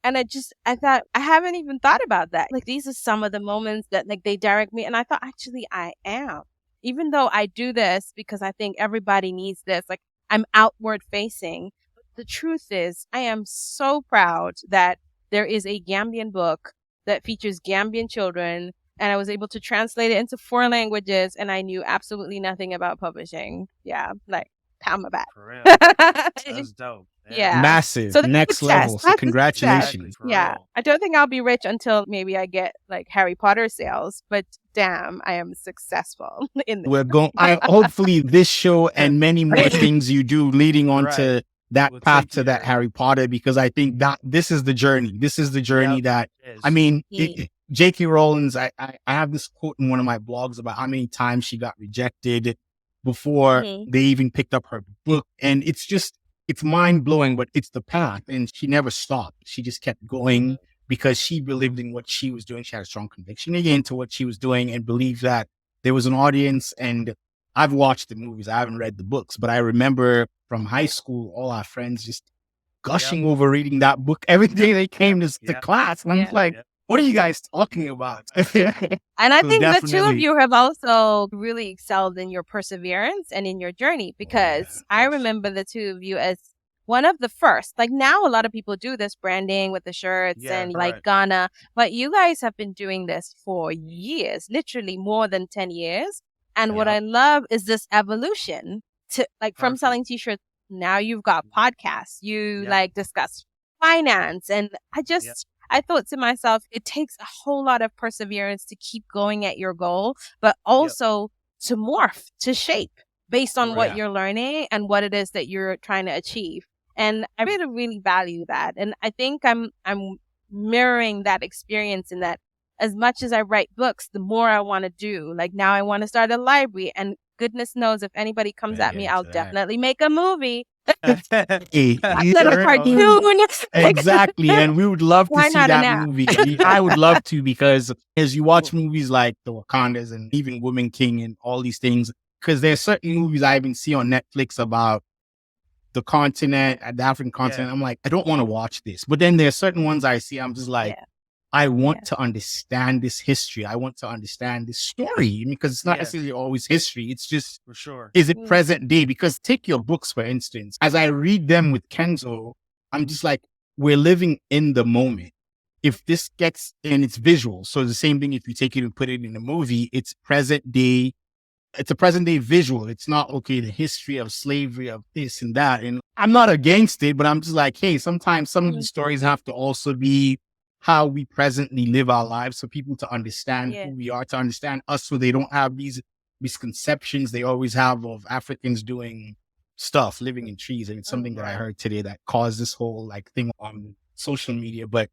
Speaker 1: And I thought, I haven't even thought about that. Like, these are some of the moments that, like, they direct me. And I thought, actually, I am. Even though I do this because I think everybody needs this, like, I'm outward facing. But the truth is, I am so proud that there is a Gambian book that features Gambian children. And I was able to translate it into 4 languages. And I knew absolutely nothing about publishing. Yeah, like, pound my back.
Speaker 3: For real. That's dope.
Speaker 1: Yeah.
Speaker 2: Massive.
Speaker 1: So
Speaker 2: next level. So congratulations.
Speaker 1: Yeah. I don't think I'll be rich until maybe I get like Harry Potter sales, but damn, I am successful in this.
Speaker 2: We're going, hopefully this show and many more things you do leading on to that path to that Harry Potter, because I think that this is the journey. This is the journey that, I mean, J.K. Rowling's, I have this quote in one of my blogs about how many times she got rejected before they even picked up her book. And it's just, it's mind blowing, but it's the path. And she never stopped. She just kept going because she believed in what she was doing. She had a strong conviction again to what she was doing and believed that there was an audience. And I've watched the movies. I haven't read the books, but I remember from high school, all our friends just gushing over reading that book every day they came to class. And I'm like, what are you guys talking about?
Speaker 1: And I think the two of you have also really excelled in your perseverance and in your journey, because I remember the two of you as one of the first. Like, now a lot of people do this branding with the shirts and like Ghana, but you guys have been doing this for years, literally more than 10 years. And what I love is this evolution to, like, from selling t-shirts. Now you've got podcasts, you like discuss finance. And I thought to myself, it takes a whole lot of perseverance to keep going at your goal, but also to morph, to shape based on what you're learning and what it is that you're trying to achieve. And I really value that. And I think I'm mirroring that experience in that as much as I write books, the more I want to do. Like, now I want to start a library, and goodness knows if anybody comes at me, I'll definitely make a movie.
Speaker 2: A
Speaker 1: little cartoon.
Speaker 2: Exactly. And we would love to see that movie. I would love to, because as you watch movies like The Wakandas and even Woman King and all these things, because there's certain movies I even see on Netflix about the continent, the African continent. I'm like, I don't want to watch this. But then there's certain ones I see, I'm just like, I want to understand this history. I want to understand this story, because it's not necessarily always history. It's just,
Speaker 3: for sure,
Speaker 2: is it present day? Because take your books, for instance, as I read them with Kenzo, I'm just like, we're living in the moment. If this gets, and it's visual. So the same thing, if you take it and put it in a movie, it's present day. It's a present day visual. It's not, okay, the history of slavery, of this and that. And I'm not against it, but I'm just like, hey, sometimes some of the stories have to also be how we presently live our lives, so people to understand who we are, to understand us, so they don't have these misconceptions they always have of Africans doing stuff, living in trees. And it's something that I heard today that caused this whole like thing on social media. But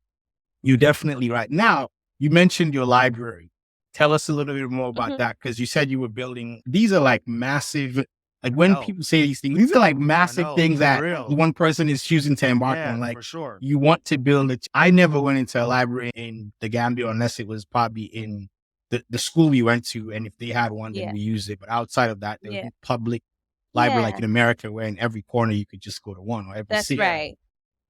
Speaker 2: you're definitely right. Now, you mentioned your library. Tell us a little bit more about that, because you said you were building, these are like massive, like when people say these things, these are like massive things that one person is choosing to embark on. Like,
Speaker 3: for sure,
Speaker 2: you want to build it. I never went into a library in the Gambia unless it was probably in the school we went to. And if they had one, then we used it. But outside of that, there was a public library like in America, where in every corner you could just go to one, or every city.
Speaker 1: Right.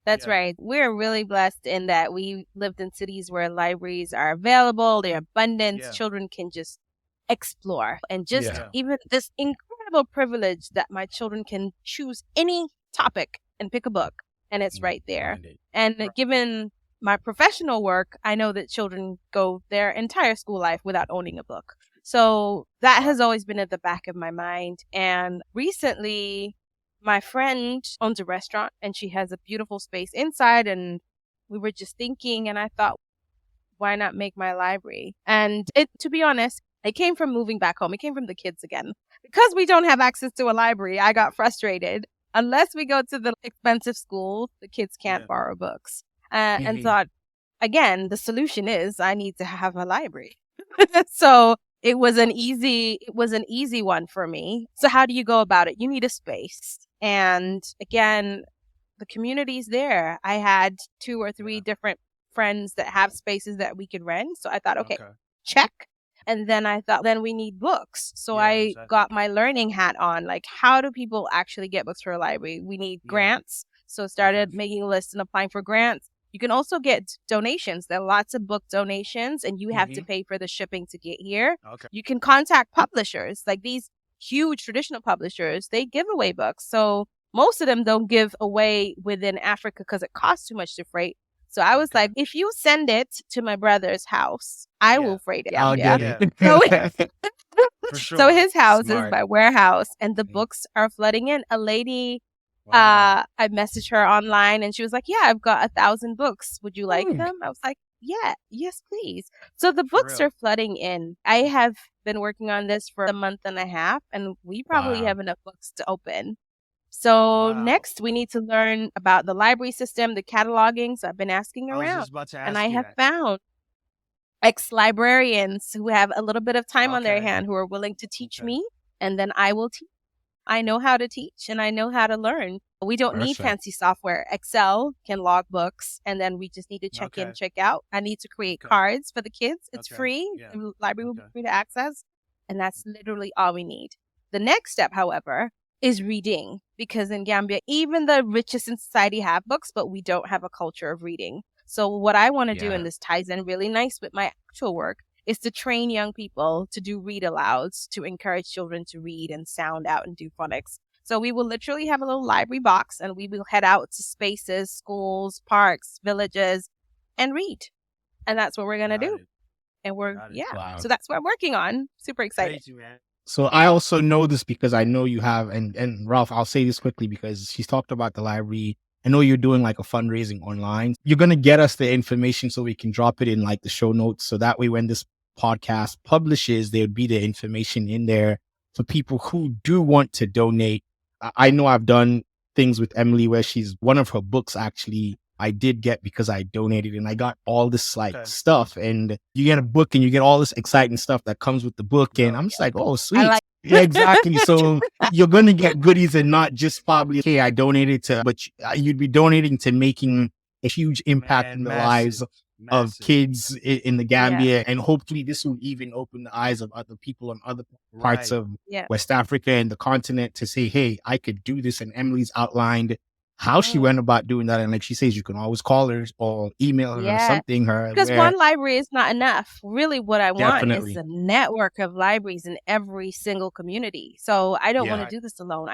Speaker 1: That's right. We're really blessed in that we lived in cities where libraries are available, they're abundant, children can just explore. And just even this incredible privilege that my children can choose any topic and pick a book, and it's right there. And given my professional work, I know that children go their entire school life without owning a book. So that has always been at the back of my mind. And recently, my friend owns a restaurant and she has a beautiful space inside. And we were just thinking, and I thought, why not make my library? And to be honest, it came from moving back home. It came from the kids again. Because we don't have access to a library, I got frustrated. Unless we go to the expensive schools, the kids can't borrow books. And thought, again, the solution is I need to have a library. So it was an easy one for me. So how do you go about it? You need a space. And again, the community's there. I had 2 or 3 different friends that have spaces that we could rent. So I thought, okay, check. And then I thought, then we need books. So I got my learning hat on. Like, how do people actually get books for a library? We need grants. So started making lists and applying for grants. You can also get donations. There are lots of book donations, and you have to pay for the shipping to get here. You can contact publishers, like these huge traditional publishers. They give away books. So most of them don't give away within Africa because it costs too much to freight. So I was like, if you send it to my brother's house, I will freight it.
Speaker 2: I'll get it.
Speaker 3: For sure.
Speaker 1: So his house is my warehouse, and the books are flooding in. A lady, I messaged her online, and she was like, yeah, I've got 1,000 books. Would you like them? I was like, yes, please. So the books are flooding in. I have been working on this for a month and a half, and we probably have enough books to open. So next we need to learn about the library system, the cataloging. So I've been asking around, and I have found ex-librarians who have a little bit of time on their hand who are willing to teach me, and then I will teach. I know how to teach and I know how to learn. We don't need fancy software. Excel can log books, and then we just need to check in, check out. I need to create cards for the kids. It's free. The library will be free to access, and that's literally all we need. The next step, however, is reading, because in Gambia, even the richest in society have books, but we don't have a culture of reading. So what I want to do, and this ties in really nice with my actual work, is to train young people to do read alouds, to encourage children to read and sound out and do phonics. So we will literally have a little library box, and we will head out to spaces, schools, parks, villages, and read. And that's what we're going to do. And we're, so that's what I'm working on. Super excited.
Speaker 3: Crazy, man.
Speaker 2: So I also know this because I know you have, and Ralph, I'll say this quickly because she's talked about the library. I know you're doing like a fundraising online. You're going to get us the information so we can drop it in like the show notes. So that way, when this podcast publishes, there would be the information in there for people who do want to donate. I know I've done things with Emily where one of her books actually I did get because I donated, and I got all this like stuff, and you get a book and you get all this exciting stuff that comes with the book. And I'm just like, oh, sweet. Yeah, exactly. So you're going to get goodies, and not just probably, okay, I donated to, but you'd be donating to making a huge impact in the lives of kids in the Gambia. And hopefully this will even open the eyes of other people in other parts of West Africa and the continent to say, hey, I could do this. And Emily's outlined how she went about doing that. And like she says, you can always call her or email her or something.
Speaker 1: Because one library is not enough. Really what I want is a network of libraries in every single community. So I don't want to do this alone.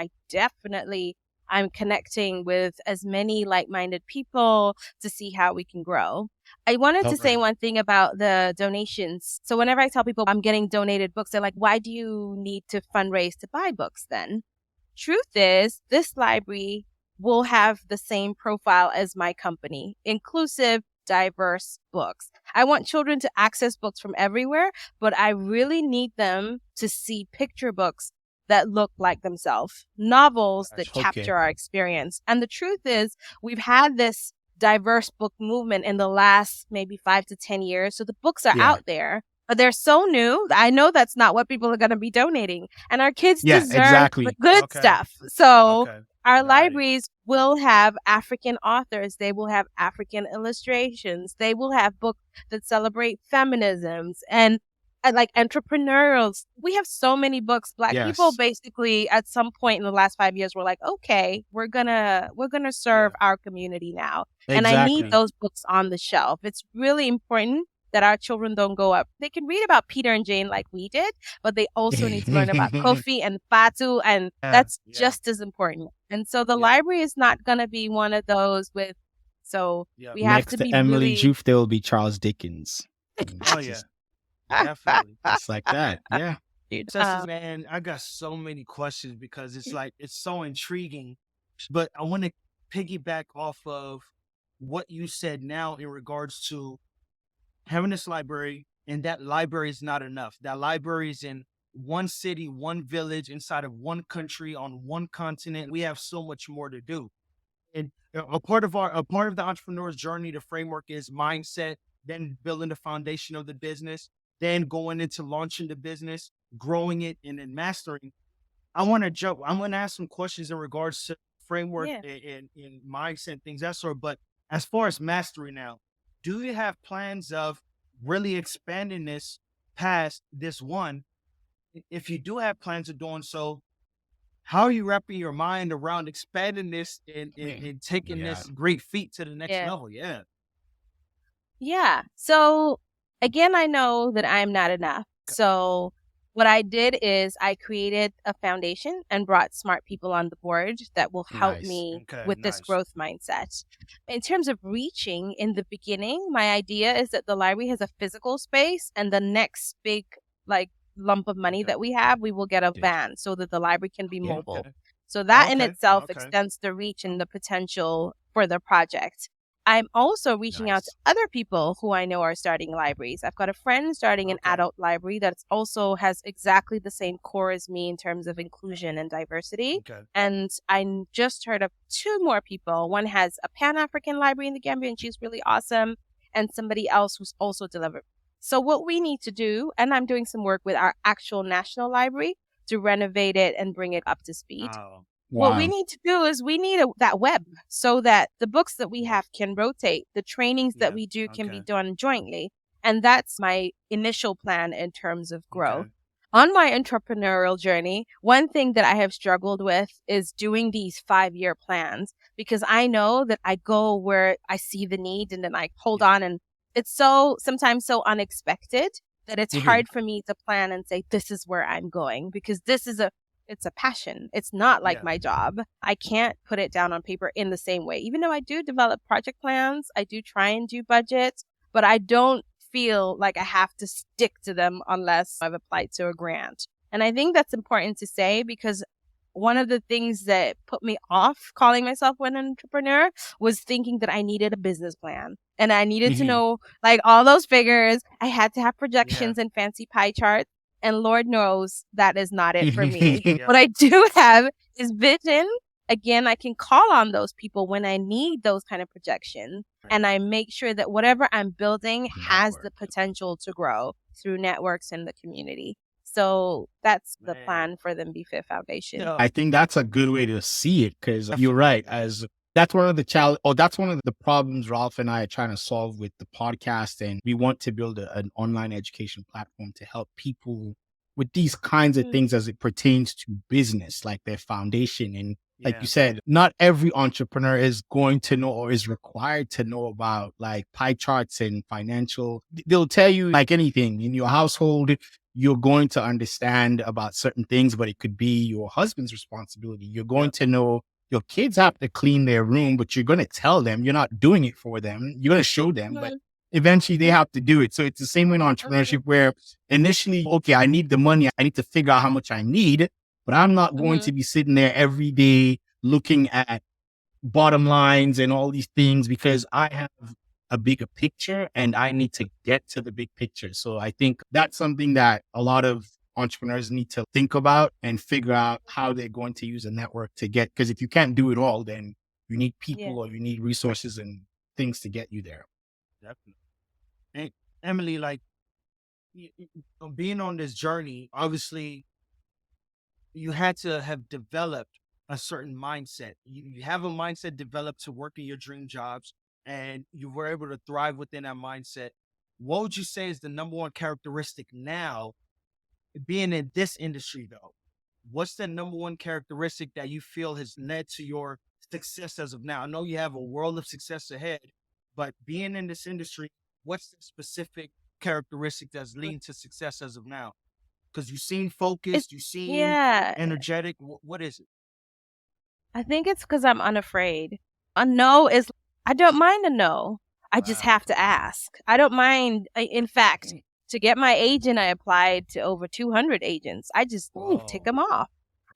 Speaker 1: I'm connecting with as many like-minded people to see how we can grow. I wanted to say one thing about the donations. So whenever I tell people I'm getting donated books, they're like, why do you need to fundraise to buy books then? Truth is, this library will have the same profile as my company, inclusive, diverse books. I want children to access books from everywhere, but I really need them to see picture books that look like themselves, novels that capture our experience. And the truth is, we've had this diverse book movement in the last maybe 5 to 10 years. So the books are out there, but they're so new. I know that's not what people are going to be donating. And our kids deserve the good stuff. So our libraries will have African authors. They will have African illustrations. They will have books that celebrate feminisms. And like entrepreneurials. We have so many books. Black people
Speaker 2: Yes.
Speaker 1: basically at some point in the last 5 years were like, okay, we're gonna serve our community now. And I need
Speaker 2: Exactly.
Speaker 1: those books on the shelf. It's really important that our children don't go up. They can read about Peter and Jane like we did, but they also need to learn about Kofi and Fatu, and that's just as important. And so the library is not gonna be one of those with, so we have
Speaker 2: Next
Speaker 1: to
Speaker 2: to
Speaker 1: be
Speaker 2: Emily
Speaker 1: really
Speaker 2: Joof, there will be Charles Dickens.
Speaker 3: Oh yeah, definitely.
Speaker 2: Just like that. Yeah.
Speaker 1: dude.
Speaker 3: Man, I got so many questions because it's like, it's so intriguing. But I want to piggyback off of what you said now in regards to having this library, and that library is not enough. That library is in one city, one village, inside of one country, on one continent. We have so much more to do. And a part of the entrepreneur's journey, the framework is mindset, then building the foundation of the business, then going into launching the business, growing it, and then mastering. I'm going to ask some questions in regards to framework and mindset and things that sort. But as far as mastery now, do you have plans of really expanding this past this one? If you do have plans of doing so, how are you wrapping your mind around expanding this and taking this great feat to the next level? Yeah.
Speaker 1: Yeah. So again, I know that I'm not enough. So what I did is I created a foundation and brought smart people on the board that will help me with this growth mindset. In terms of reaching, in the beginning, my idea is that the library has a physical space, and the next big like lump of money that we have, we will get a van so that the library can be mobile. So that in itself extends the reach and the potential for the project. I'm also reaching out to other people who I know are starting libraries. I've got a friend starting an adult library that also has exactly the same core as me in terms of inclusion and diversity. And I just heard of 2 more people. One has a Pan-African library in the Gambia, and she's really awesome. And somebody else who's also delivered. So what we need to do, and I'm doing some work with our actual national library to renovate it and bring it up to speed. What we need to do is we need that web so that the books that we have can rotate. The trainings that we do can be done jointly. And that's my initial plan in terms of growth. On my entrepreneurial journey, one thing that I have struggled with is doing these 5-year plans, because I know that I go where I see the need and then I hold on, and it's sometimes so unexpected that it's hard for me to plan and say, this is where I'm going, because it's a passion. It's not like my job. I can't put it down on paper in the same way. Even though I do develop project plans, I do try and do budgets, but I don't feel like I have to stick to them unless I've applied to a grant. And I think that's important to say, because one of the things that put me off calling myself an entrepreneur was thinking that I needed a business plan and I needed to know like all those figures. I had to have projections and fancy pie charts. And Lord knows that is not it for me. What I do have is vision. Again, I can call on those people when I need those kind of projections. And I make sure that whatever I'm building has the potential to grow through networks in the community. So that's the plan for the MB5 Foundation.
Speaker 2: I think that's a good way to see it, because you're right. That's one of the problems Ralph and I are trying to solve with the podcast. And we want to build an online education platform to help people with these kinds of things as it pertains to business, like their foundation. And like you said, not every entrepreneur is going to know or is required to know about like pie charts and financial. They'll tell you like anything in your household, you're going to understand about certain things, but it could be your husband's responsibility. You're going to know your kids have to clean their room, but you're going to tell them. You're not doing it for them. You're going to show them, but eventually they have to do it. So it's the same way in entrepreneurship, where initially, okay, I need the money. I need to figure out how much I need, but I'm not going to be sitting there every day looking at bottom lines and all these things, because I have a bigger picture and I need to get to the big picture. So I think that's something that a lot of entrepreneurs need to think about and figure out how they're going to use a network to get, because if you can't do it all, then you need people or you need resources and things to get you there.
Speaker 3: Definitely. And Emily, like being on this journey, obviously you had to have developed a certain mindset. You have a mindset developed to work in your dream jobs, and you were able to thrive within that mindset. what would you say is the number one characteristic now, being in this industry though? What's the number one characteristic that you feel has led to your success as of now? I know you have a world of success ahead, but being in this industry, what's the specific characteristic that's leading to success as of now? Because you seem focused, you seem energetic. What is it?
Speaker 1: I think it's because I'm unafraid. A no is, I don't mind a no. I just have to ask. I don't mind. In fact, to get my agent, I applied to over 200 agents. I just tick them off.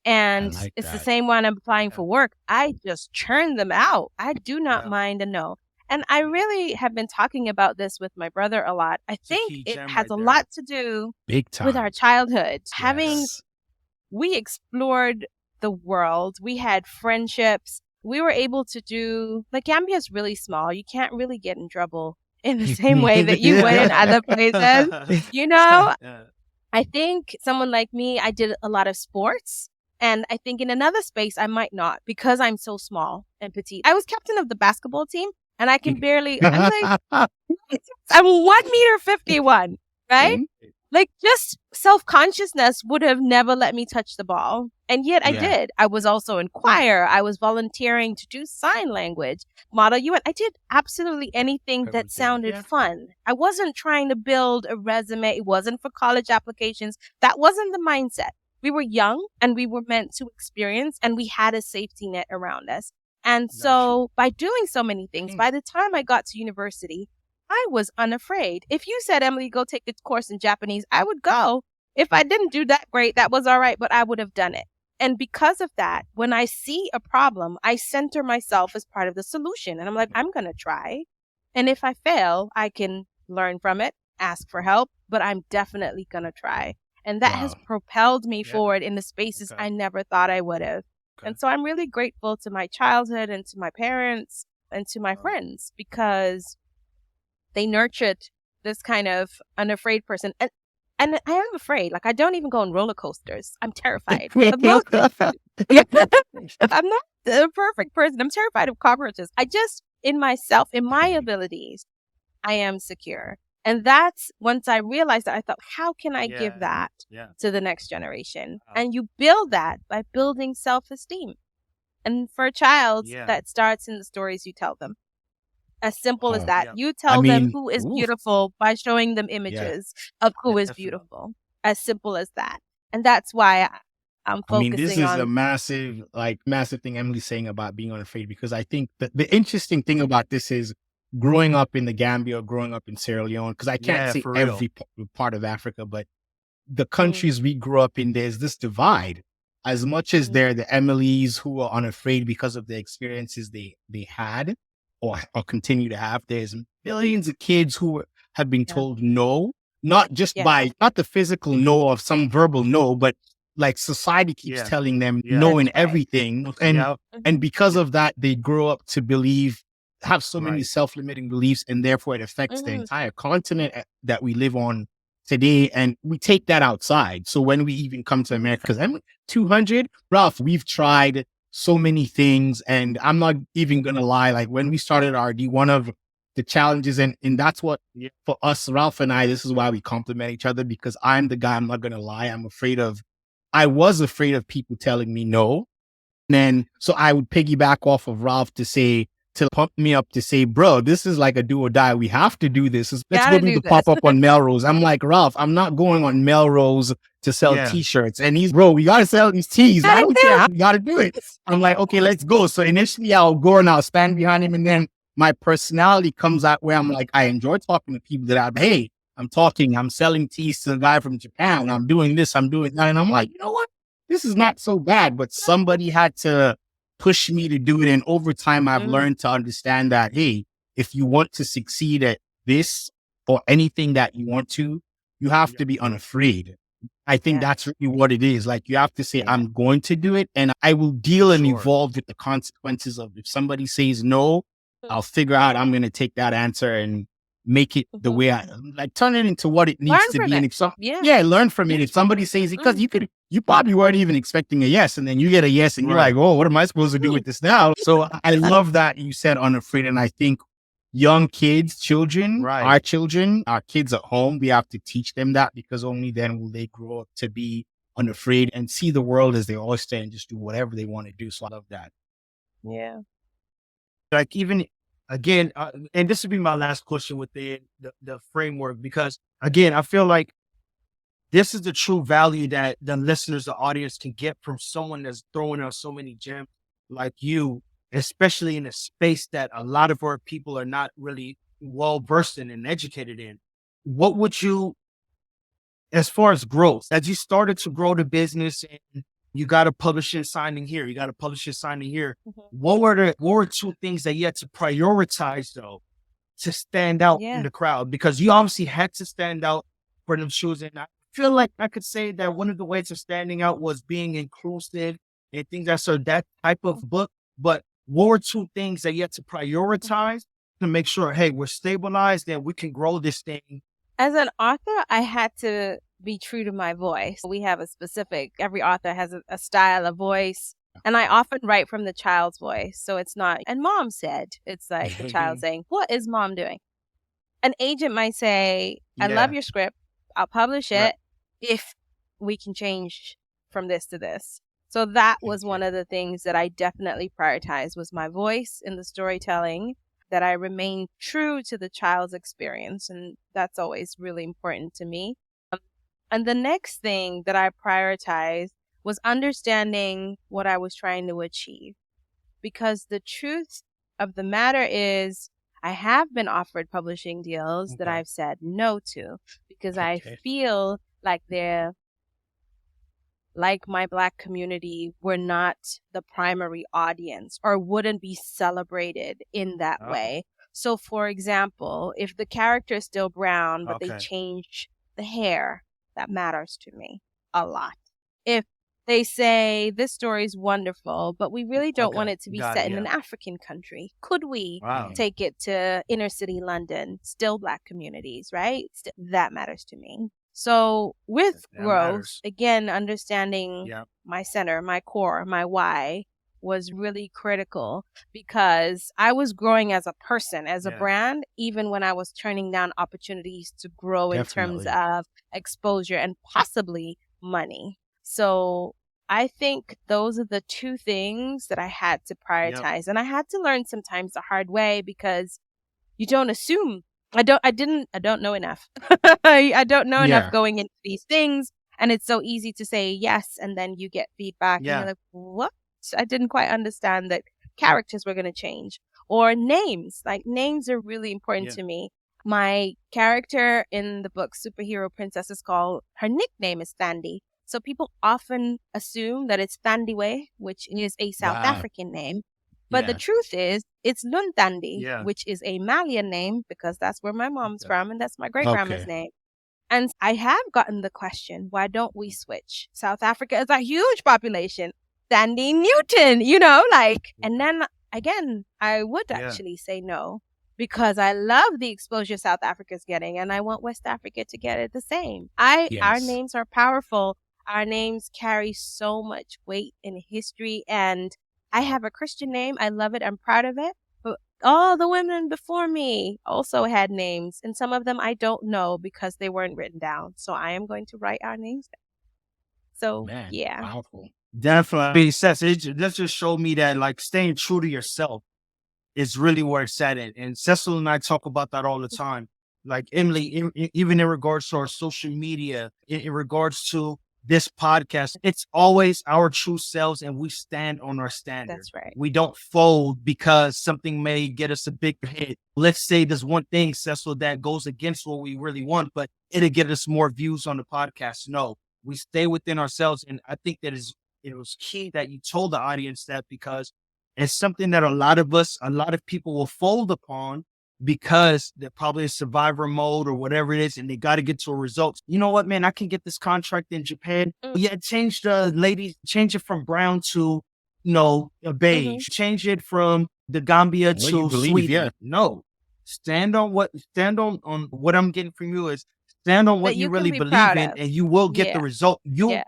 Speaker 1: And it's the same when I'm applying for work. I just churn them out. I do not mind a no. And I really have been talking about this with my brother a lot. I think it has a lot to do with our childhood. We explored the world. We had friendships. We were able to do, like, Gambia is really small. You can't really get in trouble in the same way that you would in other places. You know, I think someone like me, I did a lot of sports. And I think in another space, I might not, because I'm so small and petite. I was captain of the basketball team, and I can barely, I'm 1.51 meters, right? Like, just self-consciousness would have never let me touch the ball. And yet I did. I was also in choir. I was volunteering to do sign language, model UN. I did absolutely anything that sounded fun. I wasn't trying to build a resume. It wasn't for college applications. That wasn't the mindset. We were young and we were meant to experience, and we had a safety net around us. And so by doing so many things, by the time I got to university, I was unafraid. If you said, Emily, go take a course in Japanese, I would go. If I didn't do that great, that was all right, but I would have done it. And because of that, when I see a problem, I center myself as part of the solution. And I'm like, I'm going to try. And if I fail, I can learn from it, ask for help, but I'm definitely going to try. And that has propelled me forward in the spaces I never thought I would have. And so I'm really grateful to my childhood and to my parents and to my friends, because they nurtured this kind of unafraid person. And I am afraid. Like, I don't even go on roller coasters. I'm terrified. I'm not the perfect person. I'm terrified of cockroaches. I just, in myself, in my abilities, I am secure. And that's, once I realized that, I thought, how can I give that to the next generation? And you build that by building self-esteem. And for a child, that starts in the stories you tell them. As simple as that. You tell them who is beautiful by showing them images of who is beautiful. As simple as that. And that's why I'm focusing on.
Speaker 2: This is a massive thing Emily's saying about being unafraid, because I think that the interesting thing about this is growing up in the Gambia, growing up in Sierra Leone, because I can't say every part of Africa, but the countries we grew up in, there's this divide. As much as there are the Emilys who are unafraid because of the experiences they had, or continue to have, there's millions of kids who have been told no, not just by, not the physical no of some verbal no, but like society keeps telling them no in everything. And because of that, they grow up to have so many self-limiting beliefs, and therefore it affects the entire continent that we live on today. And we take that outside. So when we even come to America, because I'm 200, Ralph, we've tried so many things, and I'm not even gonna lie, like when we started RD, one of the challenges, and that's what for us, Ralph and I, this is why we complement each other, because I'm the guy, I'm not gonna lie, I was afraid of people telling me no. And then so I would piggyback off of Ralph to pump me up to say, bro, this is like a do or die. We have to do this. Let's go do the pop up on Melrose. I'm like, Ralph, I'm not going on Melrose to sell t-shirts. And bro, we got to sell these tees. I don't care. We got to do it. I'm like, okay, let's go. So initially I'll go and I'll stand behind him. And then my personality comes out where I'm like, I enjoy talking to people I'm selling tees to the guy from Japan. I'm doing this, I'm doing that. And I'm like, you know what? This is not so bad, but somebody had to push me to do it. And over time, I've learned to understand that, hey, if you want to succeed at this or anything that you want to, you have to be unafraid. I think that's really what it is. Like, you have to say, I'm going to do it, and I will deal and evolve with the consequences of, if somebody says no, I'll figure out I'm going to take that answer and make it the way turn it into what it needs to be. And if learn from it. If somebody says it, because you probably weren't even expecting a yes, and then you get a yes, and you're like, oh, what am I supposed to do with this now? So I love that you said unafraid. And I think young kids, children,
Speaker 3: Right.
Speaker 2: our kids at home, we have to teach them that, because only then will they grow up to be unafraid and see the world as their oyster and just do whatever they want to do. So I love that.
Speaker 1: Yeah.
Speaker 3: Like, even again, and this would be my last question within the framework, because again, I feel like this is the true value that the listeners, the audience can get from someone that's throwing out so many gems like you, especially in a space that a lot of our people are not really well versed in and educated in. What would you, as far as growth, as you started to grow the business and you got a publishing signing here, you got a publishing signing here, what were two things that you had to prioritize though to stand out in the crowd? Because you obviously had to stand out for them shoes. And I feel like I could say that one of the ways of standing out was being inclusive and things that type of book. But what were two things that you had to prioritize to make sure, hey, we're stabilized and we can grow this thing?
Speaker 1: As an author, I had to be true to my voice. We have every author has a style of voice. And I often write from the child's voice. So it's not, and mom said, it's like the child saying, what is mom doing? An agent might say, I love your script. I'll publish it if we can change from this to this. So that was one of the things that I definitely prioritized, was my voice in the storytelling, that I remain true to the child's experience. And that's always really important to me. And the next thing that I prioritized was understanding what I was trying to achieve. Because the truth of the matter is, I have been offered publishing deals that I've said no to, because I feel like like my Black community were not the primary audience or wouldn't be celebrated in that way. So for example, if the character is still brown, but they change the hair, that matters to me a lot. If they say this story is wonderful, but we really don't want it to be set in an African country, could we take it to inner city London, still Black communities, right? That matters to me. So with growth, again, understanding my center, my core, my why was really critical, because I was growing as a person, as a brand, even when I was turning down opportunities to grow in terms of exposure and possibly money. So I think those are the two things that I had to prioritize. And I had to learn sometimes the hard way, because you don't assume. I don't know enough. I don't know enough going into these things. And it's so easy to say yes, and then you get feedback and you're like, what? I didn't quite understand that characters were going to change. Or names. Like, names are really important to me. My character in the book Superhero Princess her nickname is Thandi. So people often assume that it's Thandiwe, which is a South African name. But the truth is, it's Luntandi, which is a Malian name, because that's where my mom's from and that's my great-grandma's name. And I have gotten the question, why don't we switch? South Africa is a huge population. Thandi Newton, and then again, I would actually say no, because I love the exposure South Africa's getting, and I want West Africa to get it the same. Our names are powerful. Our names carry so much weight in history, and I have a Christian name. I love it. I'm proud of it. But all the women before me also had names, and some of them I don't know because they weren't written down. So I am going to write our names down. So,
Speaker 2: Powerful.
Speaker 3: Definitely. That just showed me that, like, staying true to yourself is really where it's at. And Cecil and I talk about that all the time. Like, Emily, even in regards to our social media, in regards to this podcast, it's always our true selves, and we stand on our standard.
Speaker 1: That's right.
Speaker 3: We don't fold because something may get us a big hit. Let's say there's one thing, Cecil, that goes against what we really want, but it'll get us more views on the podcast. No, we stay within ourselves. And I think it was key that you told the audience that, because it's something that a lot of people will fold upon, because they're probably in survivor mode or whatever it is, and they got to get to a result. You know what, man? I can get this contract in Japan. Change it from brown to, a beige. Change it from the Gambia to Sweden. No, stand on what I'm getting from you is stand on what you really believe in, and you will get the result you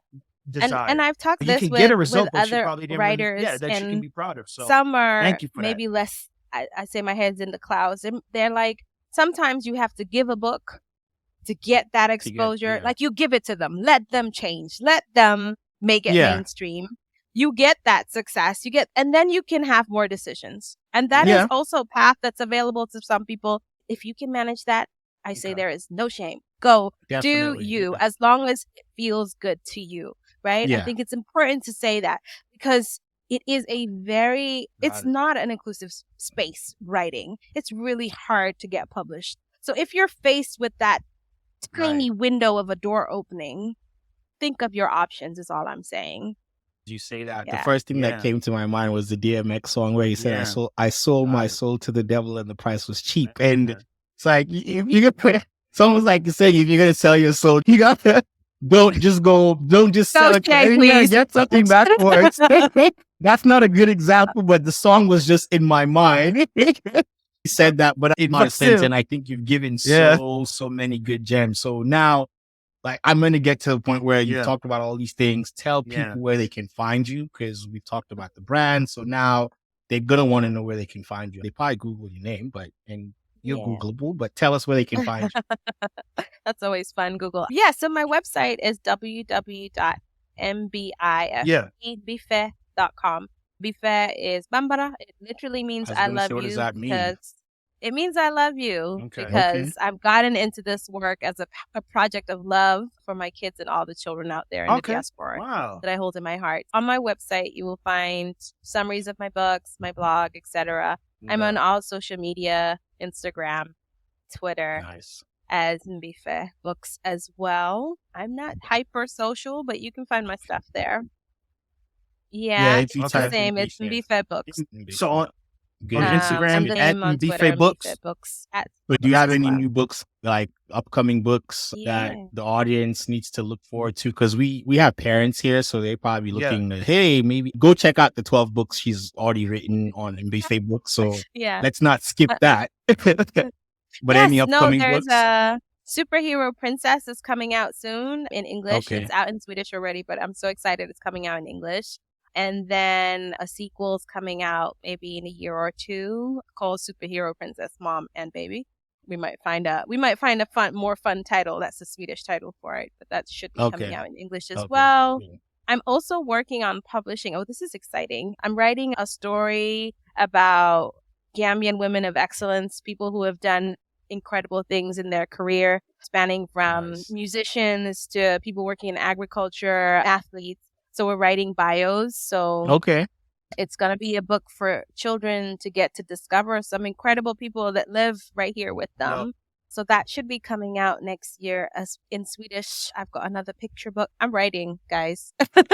Speaker 3: desire.
Speaker 1: And I've talked
Speaker 3: you
Speaker 1: this
Speaker 3: can
Speaker 1: with,
Speaker 3: get a result,
Speaker 1: with other writers,
Speaker 3: that you can be proud of. So
Speaker 1: some are
Speaker 3: thank you for
Speaker 1: maybe
Speaker 3: that.
Speaker 1: less I say my head's in the clouds. They're like, sometimes you have to give a book to get that exposure. Like, you give it to them, let them change, let them make it mainstream. You get that success, and then you can have more decisions. And that is also a path that's available to some people. If you can manage that, I say there is no shame. Go do you, as long as it feels good to you, right? I think it's important to say that, because it is it's not an inclusive space, writing. It's really hard to get published. So if you're faced with that tiny window of a door opening, think of your options, is all I'm saying.
Speaker 2: You say that, the first thing that came to my mind was the DMX song where he said, I sold my soul to the devil and the price was cheap. And it's like, if you're gonna put, it's almost like you're saying, if you're gonna sell your soul, you gotta don't just sell it.
Speaker 1: Please.
Speaker 2: Get something back for it. That's not a good example, but the song was just in my mind. He said that, but it makes sense. And I think you've given so many good gems. So now, like, I'm going to get to the point where you talked about all these things. Tell people where they can find you, because we've talked about the brand. So now they're going to want to know where they can find you. They probably Google your name, and you're Googleable, but tell us where they can find you.
Speaker 1: That's always fun, Google. Yeah, so my website is www.mbifebife.com. Bife is Bambara. It literally means I love you.
Speaker 2: What does that mean?
Speaker 1: It means I love you, because I've gotten into this work as a project of love for my kids and all the children out there in the diaspora that I hold in my heart. On my website, you will find summaries of my books, my blog, etc. I'm on all social media, Instagram, Twitter, as Mbife Books as well. I'm not hyper social, but you can find my stuff there. It's the same. It's Mbife Books.
Speaker 3: So on Instagram, at Mbife Books.
Speaker 2: But do you have any new books, like upcoming books that the audience needs to look forward to? Because we have parents here, so they're probably looking to, hey, maybe go check out the 12 books she's already written on Mbife Books. So let's not skip that. But any upcoming books?
Speaker 1: There's a Superhero Princess is coming out soon in English. It's out in Swedish already, but I'm so excited it's coming out in English. And then a sequel's coming out maybe in a year or two called Superhero Princess Mom and Baby. We might find a more fun title. That's the Swedish title for it, but that should be coming out in English as well. I'm also working on publishing. Oh, this is exciting. I'm writing a story about Gambian women of excellence, people who have done incredible things in their career, spanning from musicians to people working in agriculture, athletes. So we're writing bios. So it's going to be a book for children to get to discover some incredible people that live right here with them. So that should be coming out next year as in Swedish. I've got another picture book. I'm writing, guys.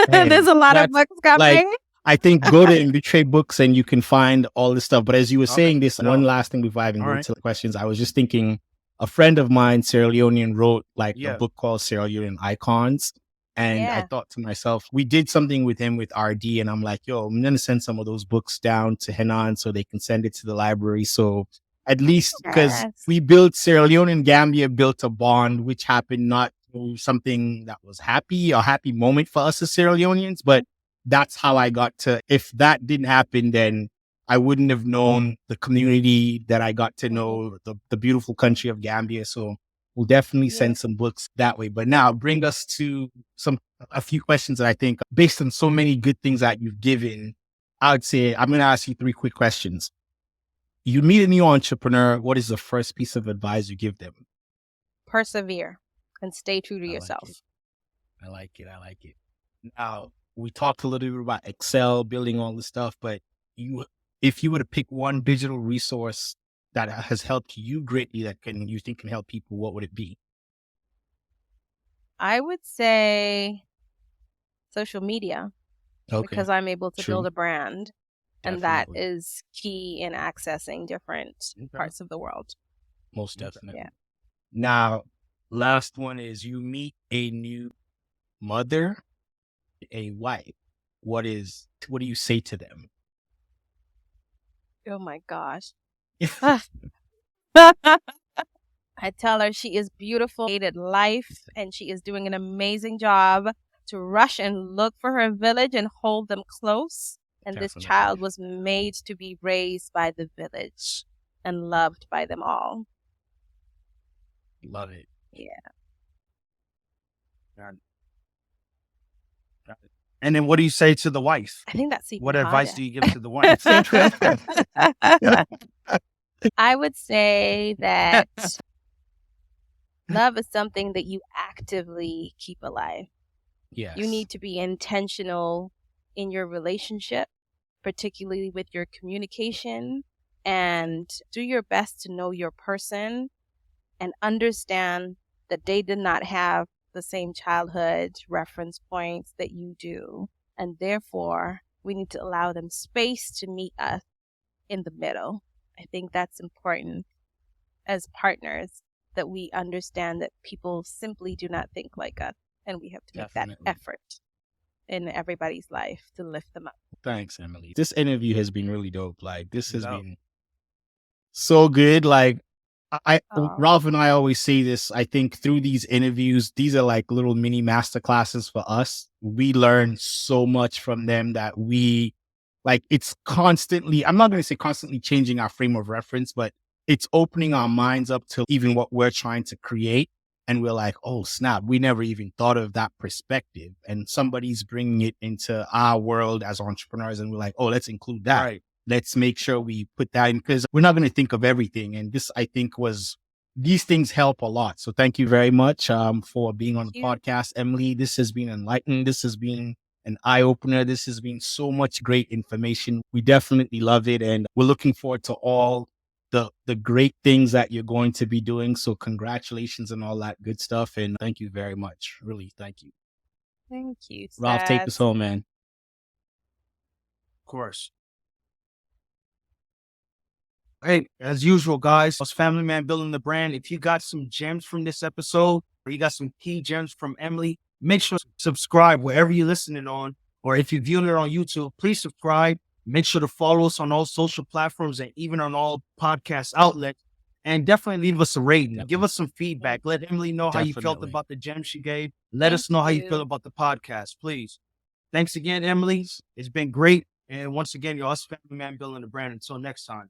Speaker 1: There's a lot of books coming.
Speaker 2: I think go to Mbife Books and you can find all this stuff. But as you were saying this, one last thing before I even go to the questions, I was just thinking, a friend of mine, Sierra Leonean, wrote like a book called Sierra Leonean Icons. And I thought to myself, we did something with him with RD, and I'm like, yo, I'm going to send some of those books down to Henan so they can send it to the library. So at least, because we built, Sierra Leone and Gambia built a bond, which happened not through something that was a happy moment for us as Sierra Leoneans, but that's how I got to, if that didn't happen, then I wouldn't have known the community that I got to know, the beautiful country of Gambia. So we'll definitely send some books that way. But now bring us to a few questions that I think, based on so many good things that you've given, I would say, I'm going to ask you 3 quick questions. You meet a new entrepreneur. What is the first piece of advice you give them?
Speaker 1: Persevere and stay true to yourself.
Speaker 2: I like it. Now, we talked a little bit about Excel, building all this stuff, but if you were to pick one digital resource that has helped you greatly that you think can help people, what would it be?
Speaker 1: I would say social media, because I'm able to build a brand, and that is key in accessing different parts of the world.
Speaker 2: Most definitely. Yeah. Now, last one is, you meet a new mother, a wife. What do you say to them?
Speaker 1: Oh my gosh. I tell her she is beautiful, hated life, and she is doing an amazing job to rush and look for her village and hold them close And this child was made to be raised by the village and loved by them all.
Speaker 2: Love it.
Speaker 1: Yeah.
Speaker 3: Got it. And then what do you say to the wife?
Speaker 1: I think that's even
Speaker 3: What
Speaker 1: harder.
Speaker 3: advice do you give to the wife?
Speaker 1: I would say that love is something that you actively keep alive.
Speaker 2: Yes.
Speaker 1: You need to be intentional in your relationship, particularly with your communication, and do your best to know your person and understand that they did not have the same childhood reference points that you do. And therefore, we need to allow them space to meet us in the middle. I think that's important as partners, that we understand that people simply do not think like us, and we have to make that effort in everybody's life to lift them up.
Speaker 2: Thanks, Emily. This interview has been really dope. Like, this has been so good. Like, Ralph and I always say this. I think through these interviews, these are like little mini masterclasses for us. We learn so much from them that we like. It's constantly, I'm not going to say constantly changing our frame of reference, but it's opening our minds up to even what we're trying to create. And we're like, oh, snap, we never even thought of that perspective. And somebody's bringing it into our world as entrepreneurs. And we're like, oh, let's include that. Right. Let's make sure we put that in, because we're not going to think of everything. And this, I think, these things help a lot. So thank you very much for being on the podcast, Emily. This has been enlightening. This has been an eye opener. This has been so much great information. We definitely love it. And we're looking forward to all the great things that you're going to be doing. So congratulations and all that good stuff. And thank you very much. Really, thank you.
Speaker 1: Thank you, Seth.
Speaker 2: Ralph, take this home, man.
Speaker 3: Of course. Hey, as usual, guys, us Family Man Building the Brand. If you got some gems from this episode, or you got some key gems from Emily, make sure to subscribe wherever you're listening on. Or if you're viewing it on YouTube, please subscribe. Make sure to follow us on all social platforms and even on all podcast outlets. And definitely leave us a rating. Give us some feedback. Let Emily know how you felt about the gems she gave. Let us know how you feel about the podcast, please. Thanks again, Emily. It's been great. And once again, you're us Family Man Building the Brand. Until next time.